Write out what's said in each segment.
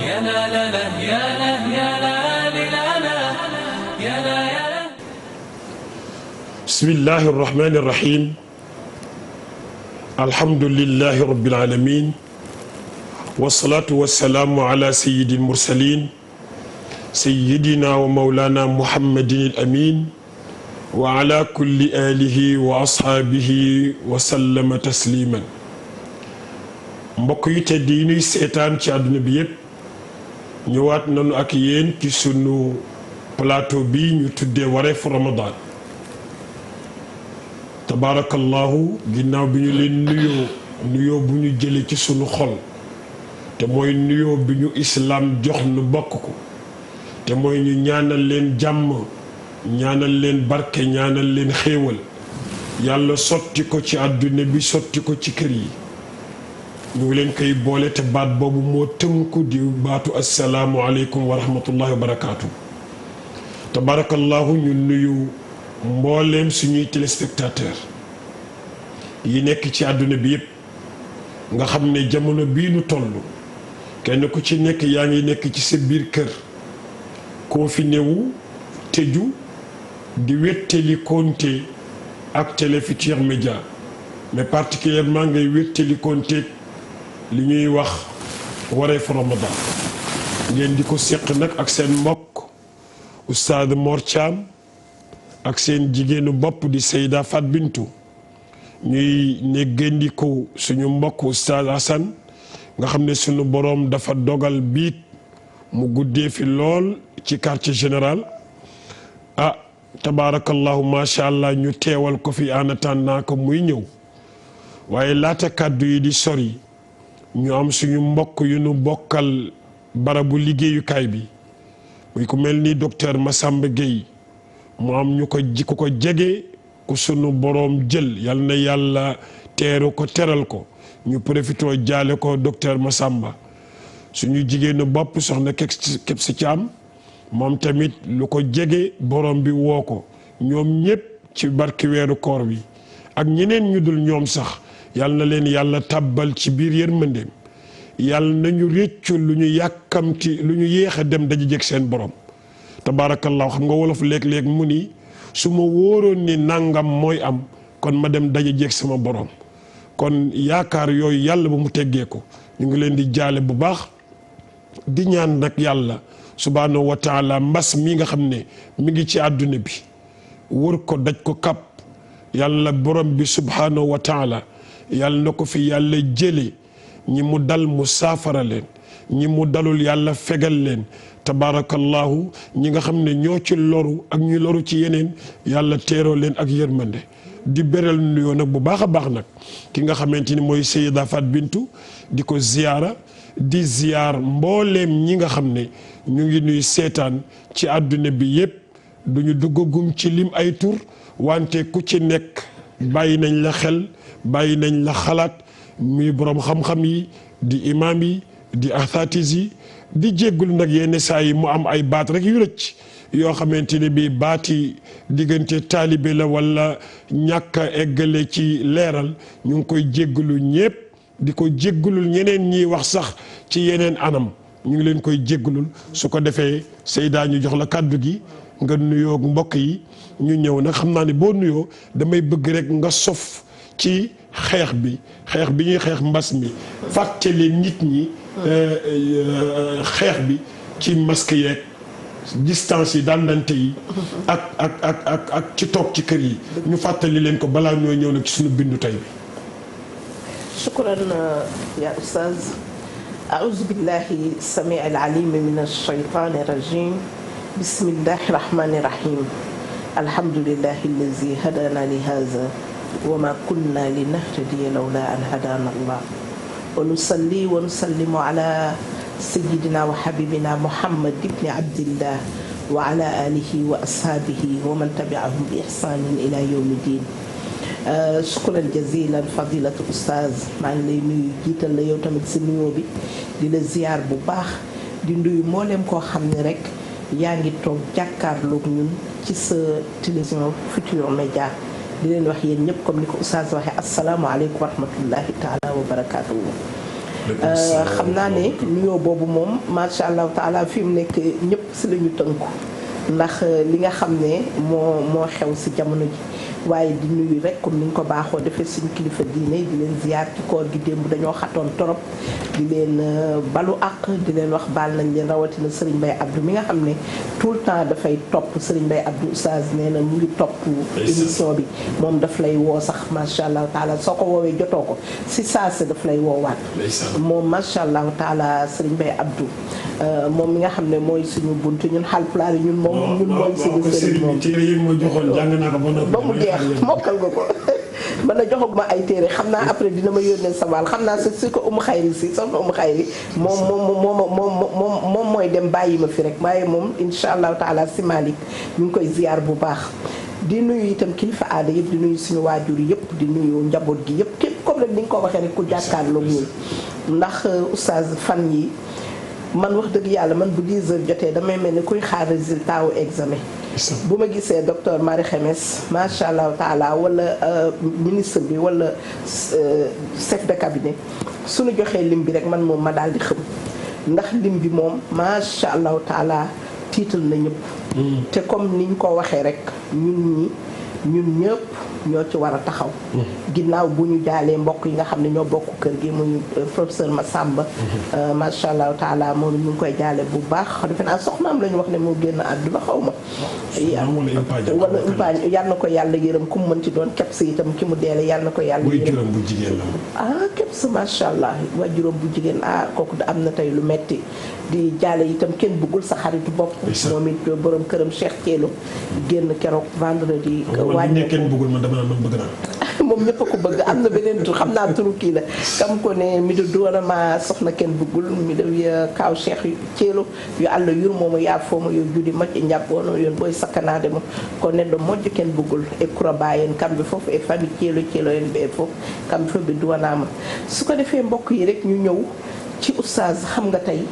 يا لا لا لا يا لا يا لا لا لا يا لا يا لا. بسم الله الرحمن الرحيم. الحمد لله رب العالمين والصلاة والسلام على سيد المرسلين سيدنا ومولانا محمد الأمين وعلى كل آله وأصحابه وسلم تسليما. mbokk yi te di nuy seetaan ci àdduna bi yépp ñëwaat nañu ak yéen ci sunu plateau bi ñu tuddee wareefu Ramadan. tabaarakallahu ginnaaw bi ñu leen nuyoo bu ñu jëlee ci sunu xol te mooy nuyoo bi ñu islaam jox nu bokk ko te mooy ñu ñaanal leen jàmm ñaanal leen barke ñaanal leen xéewal yàlla sotti ko ci àdduna bi sotti ko ci kër yi. ñu ngi leen koy boole te baat boobu moo tënku di baatu assalaamu aleykum wa rahmatullahi wa barakaatu. tabarakallahu ñu nuyu mbooleem suñuy téléspectateur yi nekk ci àdduna bi yépp nga xam ne jamono bii nu toll kenn ku ci nekk yaa ngi nekk ci sa biir kër confiné wu tëju di wéttali konte ak Télé Futurs Médias mais particulièrement ngay wéttali konte li ñuy wax wareefu Ramadan ngeen di ko séq nag ak seen mbokk Oustaz Mor Thiam ak seen jigéenu bopp di Seyda Fat Bintou ñuy néggandiku suñu mbokk Oustaz Assane nga xam ne suñu boroom dafa dogal biit mu guddee fi lool ci quartier général tabaarakallahu macha allah ñu teewal ko fi en attendant ko muy ñëw waaye laata kàddu yi di sori ñu am suñu mbokk yu nu bokkal barabu liggéeyukaay bi muy ku mel ni docteur Massamba Gueye mu am ñu ko ku jege ku sunu boroom jël yal na yàlla teeru ko teral ko ñu profitoo jaale ko docteur Massamba. suñu jigéenu bopp soxna képp si caam moom tamit lu ko jege borom bi woo ko ñoom ñépp ci barki weeru koor wi ak ñeneen ñu dul ñoom sax yal na leen yàlla tàbbal ci biir yërmandeem yàlla nañu réccu lu ñu yàkkamti lu ñu yéex a dem daje jeg seen borom. tabaarakallaahu xam nga wolof léeg-léeg mu ni su ma wóoroon ni nangam mooy am kon ma dem daje jeeg sama borom kon yaakaar yooyu yàlla ba mu teggee ko ñu ngi leen di jaale bu baax di ñaan nag yàlla subhaanahu wa taala mbas mi nga xam ne mi ngi ci àdduna bi wër ko daj ko kàpp yàlla borom bi subhaanahu wa taala yàlla na ko fi yàlla jële ñi mu dal mu saafara leen ñi mu dalul yàlla fegal leen tabaarakallahu ñi nga xam ne ñoo ci loru ak ñu loru ci yeneen yàlla teeroo leen ak yërmande di beral nuyoo nag bu baax a baax nag ki nga xamante ni mooy Seyda Fat Bintou di ko ziyaara di ziyaar mbooleem ñi nga xam ne ñu ngi nuy seetaan ci àdduna bi yépp duñu duggagum ci lim ay tur wante ku ci nekk bàyyi nañ la xel bàyyi nañ la xalaat muy boroom xam-xam yi di imaam yi di athaatis yi di jéggul nag yenn saa yi mu am ay baat rek yu rëcc yoo xamante ne bii baati diggante taalibe la walla ñàkk a eggale ci leeral ñu ngi koy jéggalu ñépp di ko jéggalul ñeneen ñiy wax sax ci yeneen anam ñu ngi leen koy jéggalul su ko defee Seydaa ñu jox la kàddu gi nga nuyoo mbokk yi ñu ñëw nag xam naa ne boo nuyoo damay bëgg rek nga sof ci xeex bi ñuy xeex mbas mi fàttali nit ñi xeex bi ci masque yeeg distance yi dandante yi ak ci toog ci kër yi ñu fàttali leen ko balaa ñoo ñëw nag ci suñu bindu tey bi. shukran ya ustaz. a'uuzu billahi samii al-aliim min ash-shaytaani rajiim. bismillahi rahmaani rahiim. alhamdulillahi allazi hadaana li haazaa wa maa kunnaa linahtadiya lawlaa an hadaana Allah. wa nusalli wa nusallimu ala sayyidina wa habibina Muhammad ibni Abdillah wa ala alihi wa ashaabihi wa man tabi'ahum bi ihsaanin ila yawmi diin. shukran jazilan fadilatu ustaz maa ngi lay nuyu jiital la yow tamit si nuyoo bi di la ziyaar bu baax di nuyu mboolem koo xam ne rek yaa ngi toog jàkkaarloog ñun ci sa télévision Futurs Médias di leen wax yéen ñëpp comme ni ko ustaz waxee asalaamualeykum wa rahmatullahi taala wa barakaatuhu. xam naa ne nuyoo boobu moom macha allah taala fi mu nekk ñëpp si la ñu tënku ndax li nga xam ne moo xew si jamono ji waaye di nuyu rek comme ni ñu ko baaxoo defee suñu kilifa diine di leen ziyaar ci koor gi démb dañoo xatoon torop di leen balu àq di leen wax baal nañ leen rawatina Serigne Mbaye Abdou mi nga xam ne tout le temps dafay topp Serigne Mbaye Abdou Oustaz nee na mu ngi topp émission bi moom daf lay woo sax macha allah taala soo ko woowee jotoo ko si saase daf lay woowaat moom macha allah taala Serigne Mbaye Abdou moom mi nga xam ne mooy suñu buntu ñun Haalpulaar yi ñun mooy suñu sëriñ moom ba mu jeex mokkal nga ko man na joxaguma ay téere xam naa après dina ma yónnee sabal xam naa si ko umu xayri si soxna umu xayri moom mooy dem bàyyi ma fi rek waaye moom insha allahu taala si Malick ñu ngi koy ziyaar bu baax di nuyu itam kilifa aada yëpp di nuyu suñu waajur yëpp di nuyu njaboot gi yëpp képp comme rek ni nga ko waxee rek ku jàkkaarloo ñun ndax oustaz fan yi man wax dëgg yàlla man bu 10 heures jotee damay mel ni kuy xaar résultat wu examen bu ma gisee docteur Marie Khemesse macha allah taala wala ministre bi wala chef de cabinet suñu joxee lim bi rek man moom ma daal di xam ndax lim bi moom macha allah taala tiital na ñëpp. te comme niñ ko waxee rek ñun ñëpp ñoo ci war a taxaw. ginnaaw bu ñu jaalee mbokk yi nga xam ne ñoo bokk kër gi muy professeur Massamba. macha allah taala moom ñu ngi koy jaale bu baax defe naa soxnaam la ñu wax ne moo génn àdduna xaw ma. wala umpaañ yal na ko yàlla yërëm ku mu mënti doon kepp si itam ki mu deele yal na ko yàlla yërëm. juróom bu jigéen la kepp si macha allah waa juróom bu jigéen kooku am na tey lu metti di jaale itam kenn bëggul sa xaritu bopp. moom it borom këram Cheikh Thielou génn keroog vendredi. wàññi kenn bëggul man dama naan man bëgg naa. moom ñëpp a ko bëgg am na beneen tur xam naa turu kii la kam ko ne mi du doonama soxna kenn bëggul mi do kaaw Cheikh Thielou yo Allah yurmomo yaafoma yo juuɗe moƴƴe jabbono yon ɓoye sakkanade mo ko neɗɗo moƴƴo ken bëggul e Kouraba en kamɓe fof e famille Thielou en ɓe fof kamɓe fof ɓe duwanama su ko defee mbokk yi rek ñu ñëw ci oustaz xam nga tey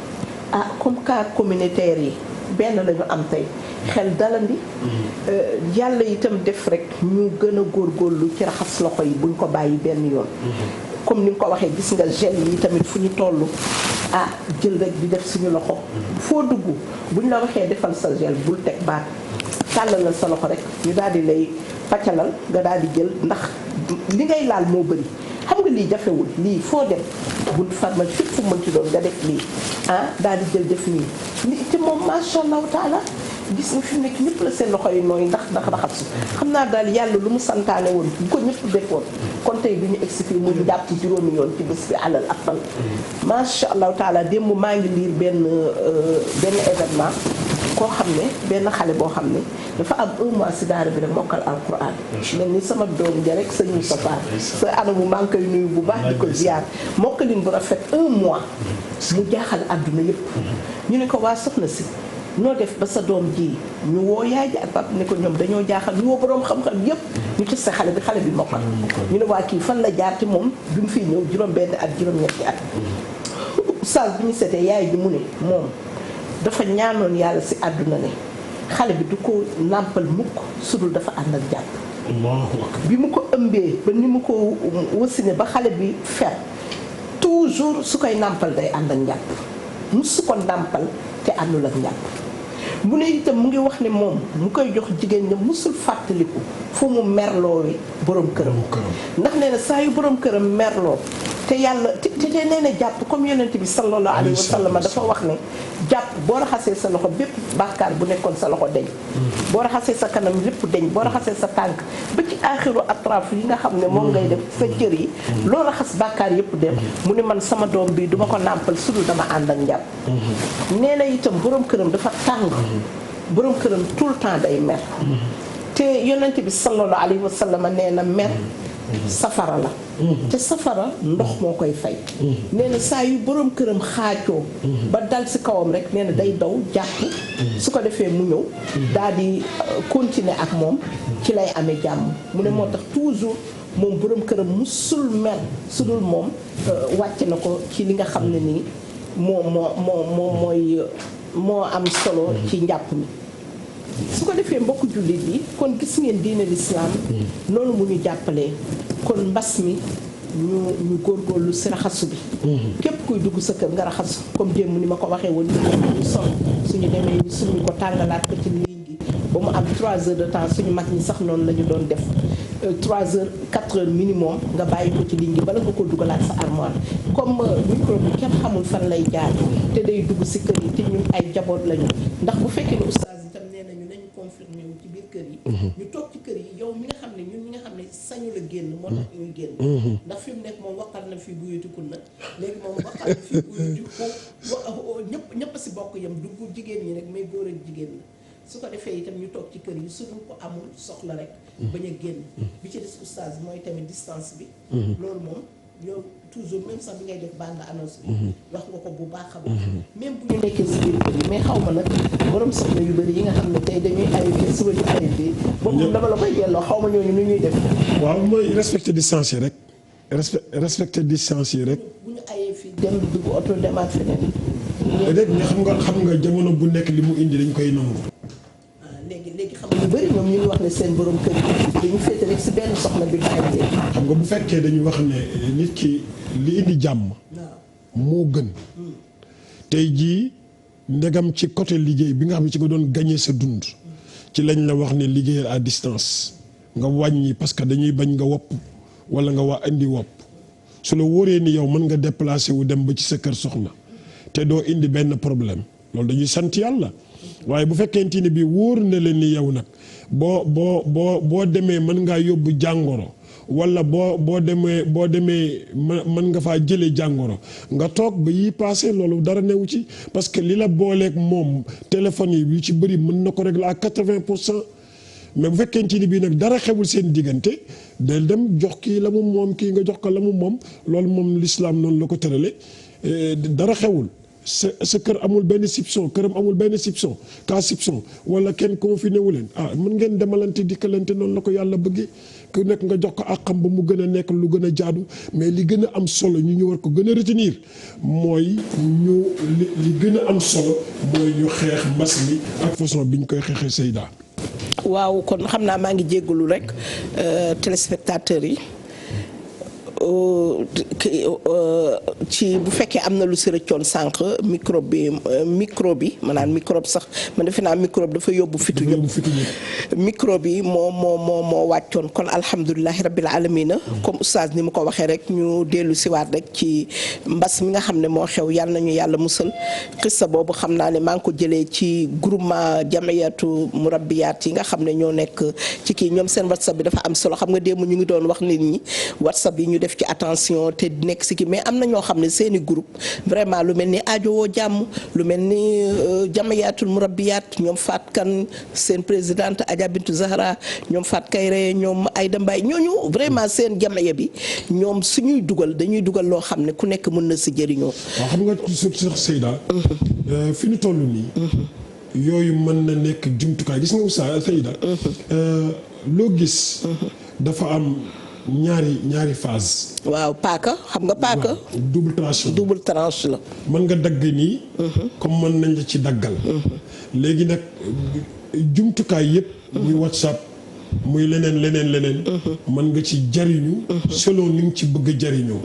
comme cas communautaire yi benn la ñu am tey xel dalandi yàlla itam def rek ñu gën a góorgóorlu ci raxas loxo yi buñ ko bàyyi benn yoon comme ni nga ko waxee gis nga gel yi tamit fu ñu toll jël rek di def suñu loxo foo dugg buñ la waxee defal sa gel bul teg baat tàllalal sa loxo rek ñu daal di lay pàccalal nga daal di jël ndax li ngay laal moo bëri xam nga lii jafewul lii foo dem bul pharmacie fépp fu mënti doon nga def lii daal di jël def nii li te moom macha allahu taala gis nga fi nekk ñëpp la seen loxo yi nooy ndax raxas su xam naa daal yàlla lu mu santaane woon bu ko ñëpp defoon kon tey du ñu expliqué mu jàpp ci juróomi yoon ci bés bi alal akbal macha allahu taala démb maa ngi liir benn événement koo xam ne benn xale boo xam ne dafa am 1 mois si daara bi rek mokkal alquran mel ni sama doom ja rek sëñ Moustapha sa anamu maa ngi koy nuyu bu baax di ko ziar mokkalin bu rafet 1 mois mu jaaxal àdduna yëpp ñu ne ko waa soxna si noo def ba sa doom ji ñu woo yaay ji ak papa ne ko ñoom dañoo jaaxal ñu woo boroom xam-xam yëpp ñu testé xale bi mokkal ñu ne waa kii fan la jaar te moom bi mu fiy ñëw juróom benn at juróom-ñetti at oustaz bi ñu seetee yaay ji mu ne moom dafa ñaanoon yàlla si àdduna ne xale bi du ko nàmpal mukk sudul dafa ànd ak jàpp bi mu ko ëmbee ba ni mu ko wasine ba xale bi fer toujours su koy nàmpal day ànd ak njàpp musu ko nàmpal te àndul ak njàpp mu ne itam mu ngi wax ne moom mu koy jox jigéen ña musul fàttaliku fu mu merloo wi borom këram ndax nee na saa yu borom këram merloo te yàlla te nee na jàpp comme yonent bi sallallahu alayhi wa sallam dafa wax ne jàpp boo raxasee sa loxo bépp bàkkaar bu nekkoon sa loxo deñ boo raxasee sa kanam lépp deñ boo raxasee sa tànk ba ci aaxiru atraf yi nga xam ne moom ngay def sa cër yi loo raxas bàkkaar yëpp dem mu ne man sama doom bi duma ko nàmpal sudul dama ànd ak njàpp nee na itam borom këram dafa tàng borom këram tout le temps day mer te yonent bi sallallahu alayhi wa sallam nee na mer safara la te safara ndox moo koy fay nee na saa yu borom këram xaacoo ba dal si kawam rek nee na day daw jàpp su ko defee mu ñëw daal di continuer ak moom ci lay amee jàmm mu ne moo tax toujours moom borom këram musul mer su dul moom wàcc na ko ci li nga xam ne nii moo am solo ci njàpp mi su ko defee mbokku jullit yi kon gis ngeen diine lislaam noonu mu ñu jàppalee kon mbas mi ñu góorgóorlu si raxasu bi. képp kuy dugg sa kër nga raxasu comme démb ni ma ko waxee woon ñu sol suñu demee ñu suñu ko tàngalaat ko ci ligne gi ba mu am 3 heures de temps suñu mag ñi sax noonu la ñu doon def 3 heures 4 heures minimum nga bàyyi ko ci ligne gi bala nga ko dugalaat sa armoire comme microbe bi kenn xamul fan lay jaar te day dugg si kër yi te ñun ay jaboot lañu ndax bu fekkee ne oustaz itam nee nañu nañu confirmé wu ci biir kër yi. ñu toog ci kër yi yow mi nga xam ne ñun ñi nga xam ne sañu la génn moo tax ñuy génn. ndax fi mu nekk moom waqal na fi buyutikun na léegi moom waqal na fi buyutiku ñëpp si bokk yam dugg jigéen ñi rek mais góor ak jigéen la su ko defee itam ñu toog ci kër yi suñu ko amul soxla rek bañ a génn bi ci des oustaz mooy tamit distance bi loolu moom yow toujours même sax bi ngay def bande annonce bi wax nga ko bu baax a baax même bu ñu nekkee si biir kër yi mais xaw ma nag borom soxla yu bëri yi nga xam ne tey dañuy arrêté suba ñu arrêté boobu dama la koy delloo xaw ma ñooñu nu ñuy def waaw mooy respecter distance yi rek respecter distance yi rek bu ñu ayee fii dem dugg oto demaat feneen déedéet mais xam nga jamono bu nekk li mu indi dañ koy nangu léegi xam nga ñu bëri ñoom ñu ngi wax ne seen borom kër yi dañu féete rek si benn soxna bi bàyyi leen. xam nga bu fekkee dañu wax ne nit ki li indi jàmm moo gën tey jii ndegam ci côté liggéey bi nga xam ne ci nga doon gagné sa dund ci lañ la wax ne liggéeyal à distance nga wàññi parce que dañuy bañ nga wopp wala nga waa indi wopp su la wóoree ni yow mën nga déplacé wu dem ba ci sa kër soxna te doo indi benn problème loolu dañuy sant yàlla waaye bu fekkente ni bi wóor na leen ni yow nag boo demee mën ngaa yóbbu jàngoro wala boo demee mën nga faa jëlee jàngoro nga toog ba yi passé loolu dara newu ci parce que li la booleeg moom téléphone yi yu ci bëri mën na ko régler à 80%. mais bu fekkente ni bii nag dara xewul seen diggante del dem jox kii la mu moom kii nga jox ko la mu moom loolu moom l'islam noonu la ko tërale dara xewul sa kër amul benn soupçon këram amul benn soupçon wala kenn confiné wu leen mën ngeen demalante dikkalante noonu la ko yàlla bëggee ku nekk nga jox ko àqam ba mu gën a nekk lu gën a jaadu mais li gën a am solo ñu war ko gën a retenir mooy li gën a am solo mooy ñu xeex mbas mi ak façon bi ñu koy xeexee Seyda. waaw kon xam naa maa ngi jéggalu rek téléspectateurs yi ci bu fekkee am na lu si rëccoon sànq micro bi maanaam microbe sax man defe naa microbe dafa yóbbu fitu ñëpp micro bi moo wàccoon kon alhamdulilahi rabbil alamina comme oustaz ni mu ko waxee rek ñu dellu siwaat rek ci mbas mi nga xam ne moo xew yàlla nañu yàlla musal xissa boobu xam naa ne maa ngi ko jëlee ci groupement jamiyatu murabbiyaat yi nga xam ne ñoo nekk ci kii ñoom seen whatsapp bi dafa am solo xam nga démb ñu ngi doon wax nit ñi whatsapp yi ñu def ci attention te nekk si kii mais am na ñoo xam ne seeni groupe vraiment lu mel ni aajowoo jàmm lu mel ni jamiyaatul murabbiyaat ñoom Faat Kan seen présidente Adja Bintu Zahra ñoom Faat Kayre ñoom Ayda Mbaye ñooñu vraiment seen jamiya bi ñoom suñuy dugal dañuy dugal loo xam ne ku nekk mën na si jëriñoo. waaw xam nga sax Seyda fi ñu toll nii yooyu mën na nekk jumtukaay gis nga Oustaz Seyda loo gis dafa am ñaari phase. waaw paaka xam nga paaka. double tranche la. mën nga dagg nii. comme mën nañ la ci daggal. léegi nag jumtukaay yëpp. muy WhatsApp muy leneen. mën nga ci jariñu. selon ni nga ci bëgg a jariñoo.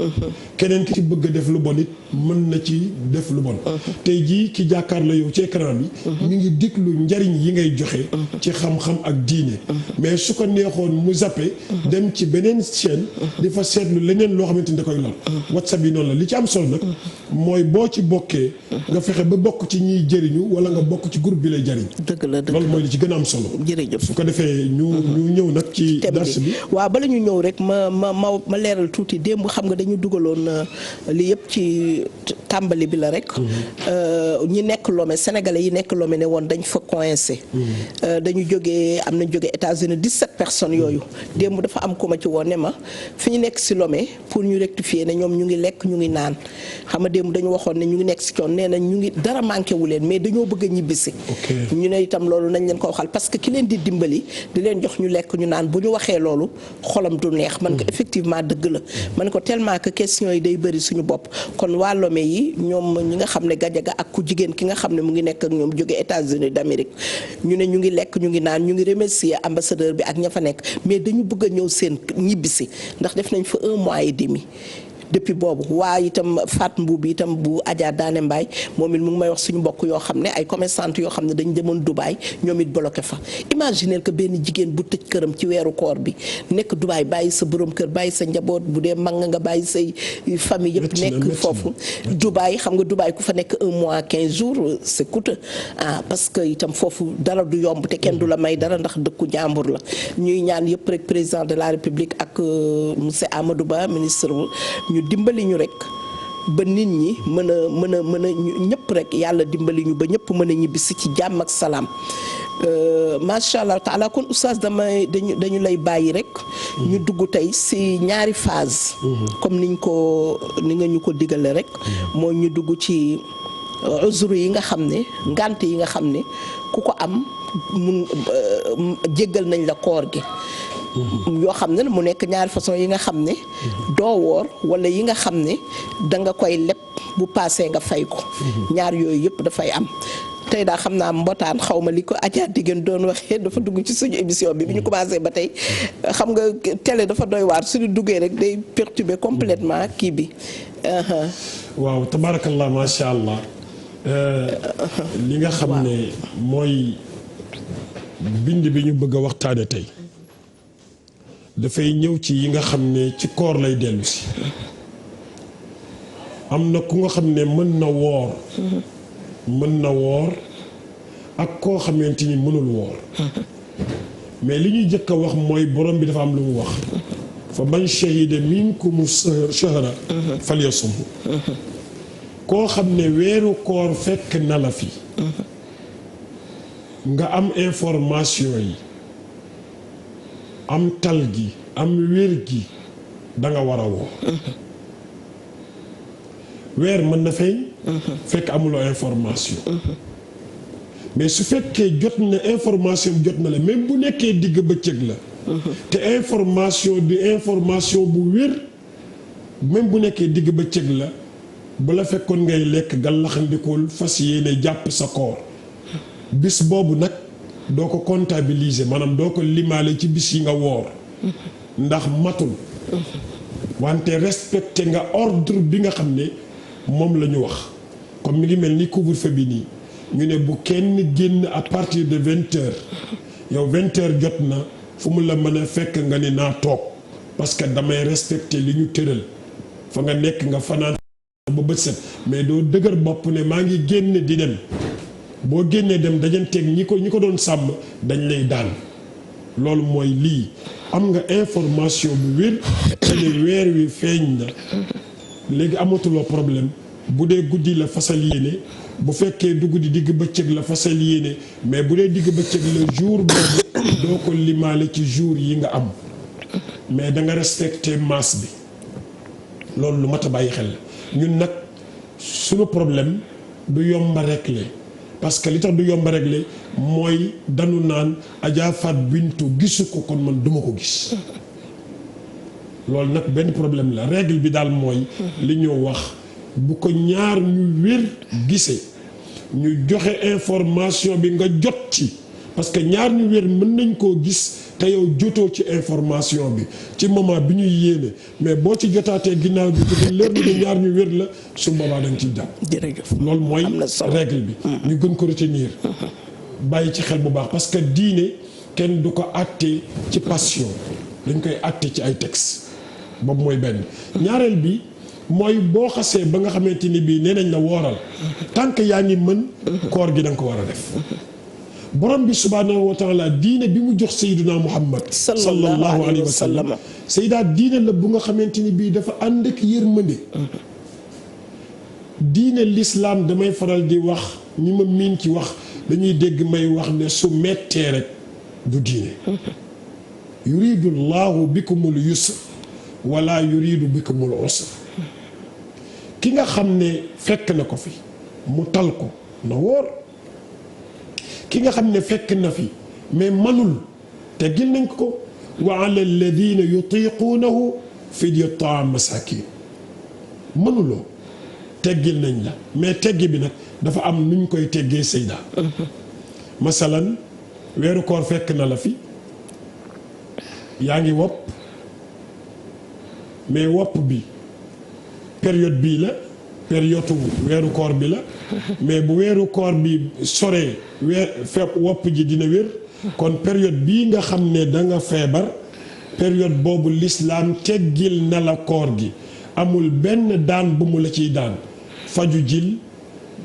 keneen ki ci bëgg a def lu bon it mën na ci def lu bon. tey jii ki jàkkaar la yow ci écran bi. mi ngi déglu njariñ yi ngay joxe. ci xam-xam ak diine. mais su ko neexoon mu zappe. dem ci beneen chaîne. di fa seetlu leneen loo xamante ni da koy lor. WhatsApp yi noonu la li ci am solo nag. mooy boo ci bokkee. nga fexe ba bokk ci ñiy jëriñu wala nga bokk ci groupe bi lay jariñ. dëgg la loolu mooy li ci gën a am solo. jërëjëf su ko defee ñu ñëw nag ci dars bi. waaw bala ñu ñëw rek ma leeral tuuti démb xam nga dañu dugaloon li yëpp ci tàmbali bi la rek. ñi nekk Lomé sénégalais yi nekk Lomé ne woon dañ fa coincé. dañu am nañ jógee États-Unis 17 personnes yooyu. démb dafa am ku ma ci woon ne ma fi ñu nekk si Lomé pour ñu rectifier ne ñoom ñu ngi lekk ñu ngi naan xam nga démb dañu waxoon ne ñu ngi nekk si coon nee na ñu ngi dara manqué wu leen mais dañoo bëgg a ñibbisi. ñu ne itam loolu nañ leen ko waxal parce que ki leen di dimbali di leen jox ñu lekk ñu naan bu ñu waxee loolu xolam du neex. man ko effectivement dëgg la. man ko tellement que question yi day bëri suñu bopp kon waa Lomé yi ñoom ñi nga xam ne Gadiaga ak ku jigéen ki nga xam ne mu ngi nekk ak ñoom jóge États-Unis d'Amérique ñu ne ñu ngi lekk ñu ngi naan ñu ngi remercier ambassadeur bi ak ña fa nekk mais dañu bëgg a ñëw seen ñibbisi ndax def nañ fa 1 mois et demi. depuis boobu waaye itam Fat Mbuub itam bu Adja Daane Mbaay moom it mu ngi may wax suñu mbokk yoo xam ne ay commerçante yoo xam ne dañ demoon Dubaï ñoom it bloqué fa imaginer que benn jigéen bu tëj këram ci weeru koor bi nekk Dubaï bàyyi sa borom kër bàyyi sa njaboot bu dee mag nga bàyyi say famille yëpp nekk foofu Dubaï xam nga Dubaï ku fa nekk 1 mois 15 jours c'est coûteux parce que itam foofu dara du yomb te kenn du la may dara ndax dëkku jàmbur la ñuy ñaan yëpp rek président de la République ak monsieur Amadou Ba ministre ñu dimbali ñu rek ba nit ñi mën a ñëpp rek yàlla dimbali ñu ba ñëpp mën a ñibbisi ci jàmm ak salaam macha allah taala kon oustaz dañu lay bàyyi rek. ñu dugg tey si ñaari phase. comme ni nga ñu ko digale rek. moo ñu dugg ci uzru yi nga xam ne ngànt yi nga xam ne ku ko am mun jéggal nañ la koor gi. yoo xam ne mu nekk ñaari façon yi nga xam ne doo woor wala yi nga xam ne danga koy leb bu paasee nga fay ko ñaar yooyu yëpp dafay am tey daa xam naa mbotaan xaw ma li ko Adja Digeen doon waxee dafa dugg ci suñu émission bi ñu commencé ba tey xam nga télé dafa doy waar suñu duggee rek day perturber complètement kii bi waaw tabarakallah masha allah li nga xam ne mooy bind bi ñu bëgg a waxtaane tey dafay ñëw ci yi nga xam ne ci koor lay dellu si am na ku nga xam ne mën na woor ak koo xamante ni mënul woor mais li ñuy jëkk a wax mooy borom bi dafa am lu mu wax fa man shahida minkumu shahra falyasum koo xam ne weeru koor fekk na la fi nga am information yi am tal gi am wér gi danga war a woo weer mën na feeñ fekk amuloo information mais su fekkee jot na information jot na la même bu nekkee digg bëccëg la te information bu wér même bu nekkee digg bëccëg la bu la fekkoon ngay lekk gàllaxandikul fas yéene jàpp sa koor bis boobu nag doo ko comptabiliser maanaam doo ko limaale ci bis yi nga woor ndax matul wante respecté nga ordre bi nga xam ne moom la ñu wax comme mi ngi mel ni couvre-feu bi nii ñu ne bu kenn génn à partir de 20 heures yow 20 heures jot na fu mu la mën a fekk nga ni naa toog parce que damay respecté li ñu tëral fa nga nekk nga fanaan ba bët set mais doo dëgër bopp ne maa ngi génn di dem boo génnee dem dajanteeg ñi ko doon sàmm dañ lay daan loolu mooy lii am nga information bu wér te ne weer wi feeñ na léegi amatuloo problème bu dee guddi la fasal yéene bu fekkee du guddi digg bëccëg la fasal yéene mais bu dee digg bëccëg la jour boobu doo ko limaale ci jour yi nga am mais da nga respecté masse bi loolu lu mat a bàyyi xel la ñun nag suñu problème du yomba régler parce que li tax du yomba régler mooy danu naan Adja Fat Bintou gisu ko kon man duma ko gis loolu nag benn problème la règle bi daal mooy li ñu wax bu ko ñaar ñu wér gisee ñu joxe information bi nga jot ci parce que ñaar ñu wér mën nañ koo gis te yow jotoo ci information bi ci moment bi ñuy yéene mais boo ci jotaatee ginnaaw bi te leer na ñaar ñu wér la su boobaa dañ ciy jàpp. jërëjëf loolu mooy règle bi. ñu gën ko retenir. bàyyi ci xel bu baax parce que diine kenn du ko àtte ci passion dañ koy àtte ci ay textes boobu mooy benn. ñaareel bi mooy boo xasee ba nga xamante ni bii nee nañ la wooral tant que yaa ngi mën. koor gi da nga ko war a def. borom bi subhaanahu wa taala diine bi mu jox sayyiduna muhammad sallallahu alayhi wa sallam sayyidaa diine la bu nga xamante ni bii dafa ànd ak yërmande diine l'islam damay faral di wax ñi ma miin ci wax dañuy dégg may wax ne su mettee rek du diine yuridu llahu bikumul yusr wala yuridu bikumul usr ki nga xam ne fekk na ko fi mu tal ko na wóor ki nga xam ne fekk na fi mais manul teggil nañ ko wa ala alladina yutiquunahu fidya taam masakin mënuloo teggil nañ la mais teggi bi nag dafa am nuñ koy teggee Seyda masalan weeru koor fekk na la fi yaa ngi wopp mais wopp bi période bii la période weeru koor bi la mais bu weeru koor bi soree wopp ji dina wér kon période bii nga xam ne da nga feebar période boobu lislaam teggil na la koor gi amul benn daan bu mu la ciy daan faju jil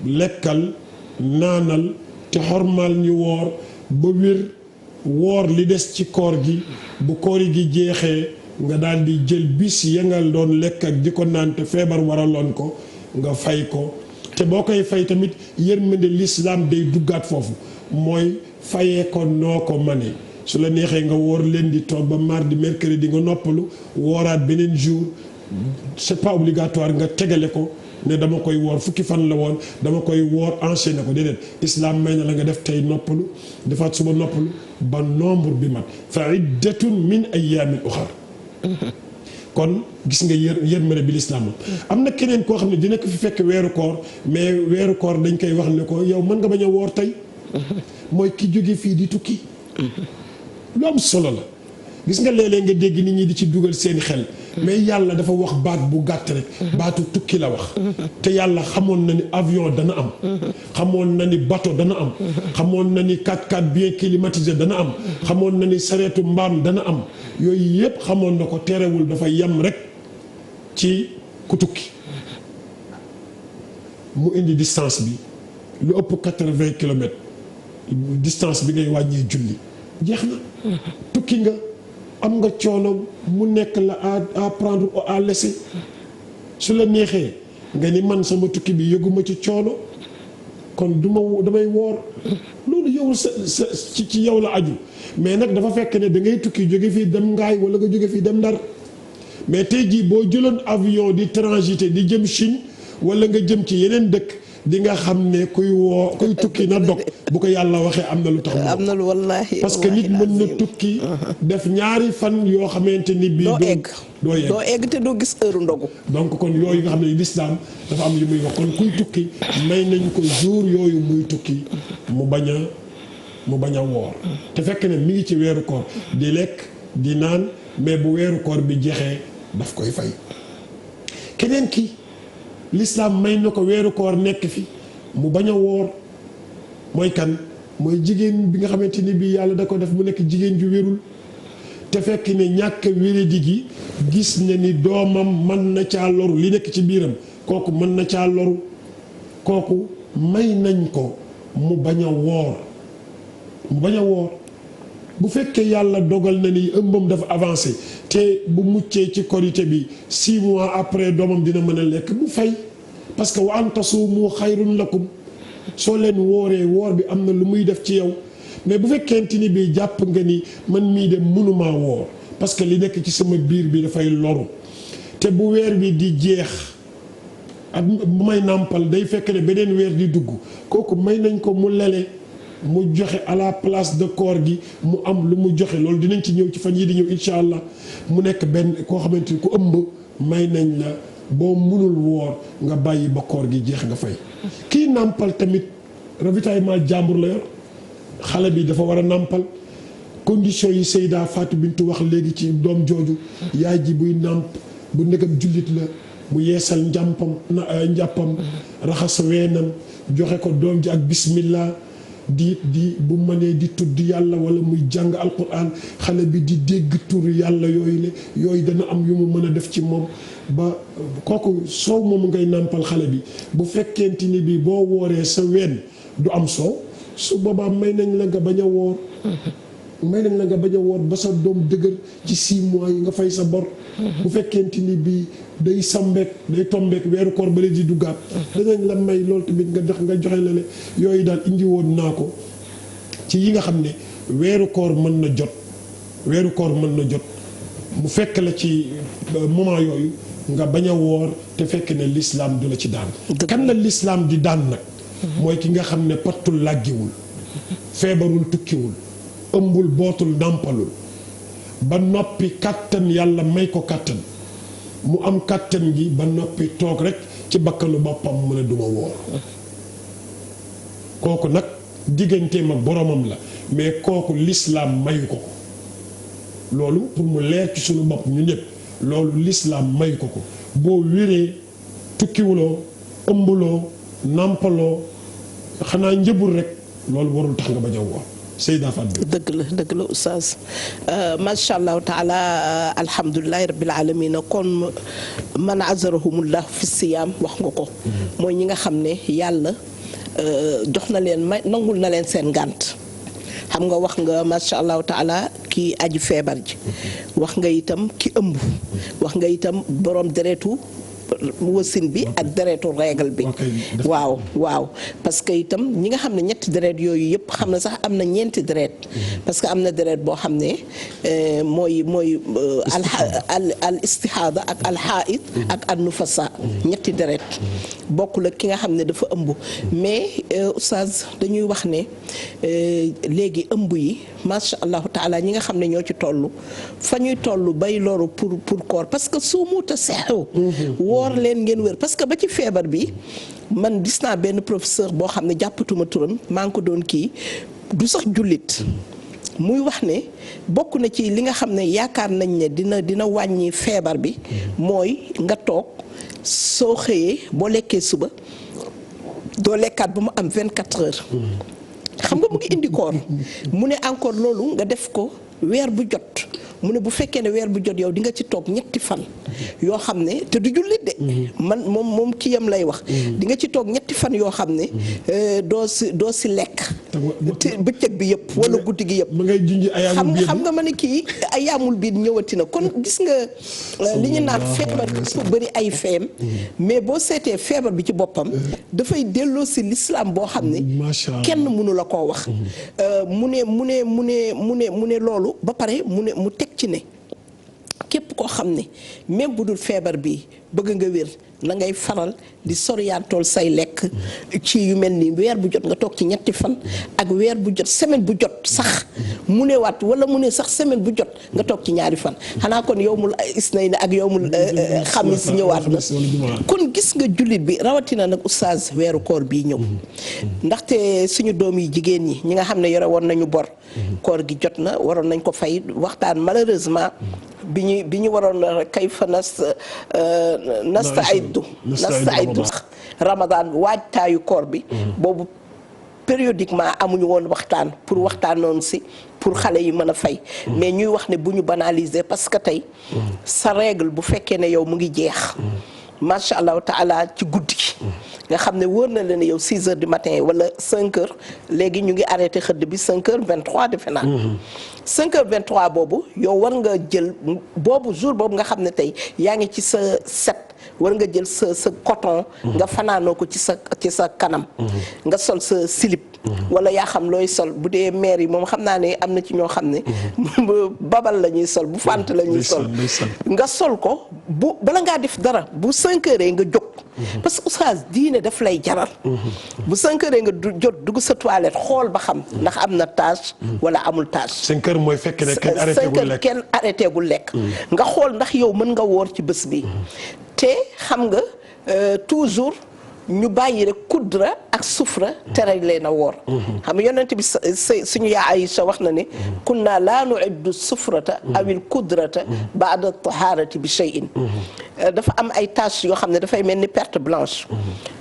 lekkal naanal te xormal ñu woor ba wér woor li des ci koor gi bu koori gi jeexee nga daal di jël bis ya nga doon lekk ak di ko naan te feebar waraloon ko nga fay ko te boo koy fay tamit yërmande lislaam day duggaat foofu mooy fayee ko noo ko mane su la neexee nga woor lundi toog ba mardi mercredi nga noppalu wooraat beneen jour c'est pas obligatoire nga tegale ko ne dama koy woor fukki fan la woon dama koy woor enchaîné ko déedéet islam may na la nga def tey noppalu defaat suba noppalu ba nombre bi mat fa iddatun min ayaamin uxar kon gis nga yërmande bi lislaam am na keneen koo xam ne dina ko fi fekk weeru koor mais weeru koor dañ koy wax ne ko yow mën nga bañ a woor tey mooy ki jóge fii di tukki lu am solo la gis nga léeg-léeg nga dégg nit ñi di ci dugal seen xel mais yàlla dafa wax baat bu gàtt rek baatu tukki la wax te yàlla xamoon na ni avion dana am xamoon na ni bateau dana am xamoon na ni 4x4 bien climatisé dana am xamoon na ni sareetu mbaam dana am yooyu yépp xamoon na ko terewul dafa yem rek ci ku tukki mu indi distance bi lu ëpp 80 kilomètres distance bi ngay wàññee julli jeex na tukki nga am nga coono mu nekk la à prendre ou à laisser su la neexee nga ni man sama tukki bi yëguma ci coono kon damay woor loolu yow sa ci yow la aju mais nag dafa fekk ne da ngay tukki jóge fii dem ngaay wala nga jóge fii dem ndar mais tey jii boo jëloon avion di transiter di jëm Chine wala nga jëm ci yeneen dëkk di nga xam ne kuy tukki na dog bu ko yàlla waxee am na lu tax am na lu wallaahi parce que nit mën na tukki def ñaari fan yoo xamante ni bii doo egg te doo gis heure ndogu donc kon yooyu nga xam ne lislaam dafa am yu muy wax kon kuy tukki may nañ ko jour yooyu muy tukki mu bañ a woor te fekk ne mi ngi ci weeru koor di lekk di naan mais bu weeru koor bi jeexee daf koy fay keneen ki lislaam may na ko weeru koor nekk fi mu bañ a woor mooy kan mooy jigéen bi nga xamante ni bii yàlla da ko def mu nekk jigéen ju wérul te fekk ne ñàkk wéradi gi gis na ni doomam mën na caa loru li nekk ci biiram kooku mën na caa loru kooku may nañ ko mu bañ a woor bu fekkee yàlla dogal na ni ëmbam dafa avancé te bu muccee ci korité bi 6 mois après doomam dina mën a lekk bu fay parce que wa an tasuumu xayrun lakum soo leen wooree woor bi am na lu muy def ci yow mais bu fekkente ni bii jàpp nga ni man mii de mënumaa woor parce que li nekk ci sama biir bi dafay loru te bu weer bi di jeex ak bu may nàmpal day fekk ne beneen weer di dugg kooku may nañ ko mu lele mu joxe à la place de koor gi mu am lu mu joxe loolu dinañ ci ñëw ci fan yii di ñëw incha allah mu nekk benn koo xamante ni ku ëmb may nañ la boo mënul woor nga bàyyi ba koor gi jeex nga fay. kii nàmpal tamit ravitaillement jàmbur la yor xale bi dafa war a nàmpal condition yi Seyda Fatou Bintou wax léegi ci doom jooju yaay ji buy nàmp bu nekkam jullit la mu yeesal njàppam raxas weenam joxe ko doom ji ak bismillah di bu mënee di tudd yàlla wala muy jàng alquran xale bi di dégg tur yàlla yooyu dana am yu mu mën a def ci moom ba kooku soow moomu ngay nàmpal xale bi bu fekkente ni bi boo wooree sa ween du am soow su boobaa may nañ la nga bañ a woor ba sa doom dëgër ci 6 mois yi nga fay sa bor bu fekkente ni bi day tombeek weeru koor ba di duggaat danañ la may loolu tamit nga joxe la yooyu daal indi woon naa ko ci yi nga xam ne weeru koor mën na jot mu fekk la ci moment yooyu nga bañ a woor te fekk ne l'islam du la ci daan. kan la l'islam di daan nag. mooy ki nga xam ne pattul làggiwul feebarul tukkiwul ëmbul bootul nàmpalul ba noppi kàttan yàlla may ko kàttan mu am kàttan gi ba noppi toog rek ci bakkanu boppam mu ne duma woor kooku nag digganteem ak boromam la mais kooku l'islam mayu ko ko loolu pour mu leer ci suñu bopp ñu ñëpp loolu l'islam mayu ko ko boo wéree tukkiwuloo ëmbuloo nàmpaloo xanaa njëbul rek loolu warul tax nga bañ a woor Seyda Fatou. dëgg la oustaz macha allahu taala alhamdulilahi rabbil alamin kon man azarahumullah fi siyaam wax nga ko. mooy ñi nga xam ne yàlla jox na leen nangul na leen seen ngànt xam nga wax nga macha allahu taala ki aji feebar ji wax nga itam ki ëmb wax nga itam borom deretu wasin bi ak deretu règle bi waaw parce que itam ñi nga xam ne ñetti deret yooyu yëpp xam na sax am na ñeenti deret parce que am na deret boo xam ne mooy al istihaada ak al haid ak an nufasa ñetti deret bokkul ak ki nga xam ne dafa ëmb mais oustaz dañuy wax ne léegi ëmb yi macha allahu taala ñi nga xam ne ñoo ci toll fa ñuy toll bay loru pour koor parce que suumuta sexew woor leen ngeen wér parce que ba ci feebar bi man gis naa benn professeur boo xam ne jàppatuma turam maa ngi ko doon kii du sax jullit muy wax ne bokk na ci li nga xam ne yaakaar nañ ne dina wàññi feebar bi mooy nga toog soo xëyee boo lekkee suba doo lekkaat ba mu am 24 heures xam nga mu ngi indi koor mu ne encore loolu nga def ko weer bu jot mu ne bu fekkee ne weer bu jot yow di nga ci toog ñetti fan yoo xam ne te du jullit de man moom ki yam lay wax di nga ci toog ñetti fan yoo xam ne doo si lekk te bëccëg bi yëpp wala guddi gi yëpp xam nga ma ne kii ayaamul biir ñëwati na kon gis nga li ñu naan feebar bi dafa bëri ay feem mais boo seetee feebar bi ci boppam dafay delloo si l'islam boo xam ne kenn mënu la koo wax mu ne loolu ba pare mu teg ci ne képp koo xam ne même bu dul feebar bi bëgg nga wér na ngay faral di soriyantool say lekk ci yu mel ni weer bu jot nga toog ci ñetti fan ak weer bu jot semaine bu jot sax mu ne waat wala mu ne sax semaine bu jot nga toog ci ñaari fan xanaa kon yowmul isnayni ak yowmul xamis ñëwaat na kon gis nga jullit bi rawatina nag oustaz weeru koor bii ñëw ndaxte suñu doom yi jigéen ñi ñi nga xam ne yore woon nañu bor koor gi jot na waroon nañ ko fay waxtaan malheureusement bi ñu waroon kay fa nasta aydu Ramadan waajtaayu koor bi boobu périodiquement amuñu woon waxtaan pour waxtaanoon si pour xale yi mën a fay mais ñuy wax ne bu ñu banaliser parce que tey sa règle bu fekkee ne yow mu ngi jeex macha allahu taala ci guddi gi nga xam ne wóor na leen yow 6 heures du matin wala 5 heures léegi ñu ngi arrêté xëdd bi 5 heures 23 defe naa 5 heures 23 boobu yow war nga jël boobu jour boobu nga xam ne tey yaa ngi ci sa set war nga jël sa coton nga fanaanoo ko ci sa kanam nga sol sa slip wala yaa xam looy sol bu dee maire yi moom xam naa ne am na ci ñoo xam ne babal la ñuy sol bu fànt la ñuy sol nga sol ko bu bala ngaa def dara bu 5 heures nga jóg parce que oustaz diine daf lay jaral bu 5 heures nga jot dugg sa toilette xool ba xam ndax am na tache wala amul tache 5 heures mooy fekk ne kenn arrêté gul lekk nga xool ndax yow mën nga woor ci bés bi te xam nga toujours ñu bàyyi rek kudra ak sufra tere leen a woor xam nga yonent bi suñu yaa Aïcha wax na ne kunna laa nu'iddu sufrata awil kudrata ba'da taharati bi shay'in dafa am ay taches yoo xam ne dafay mel ni perte blanche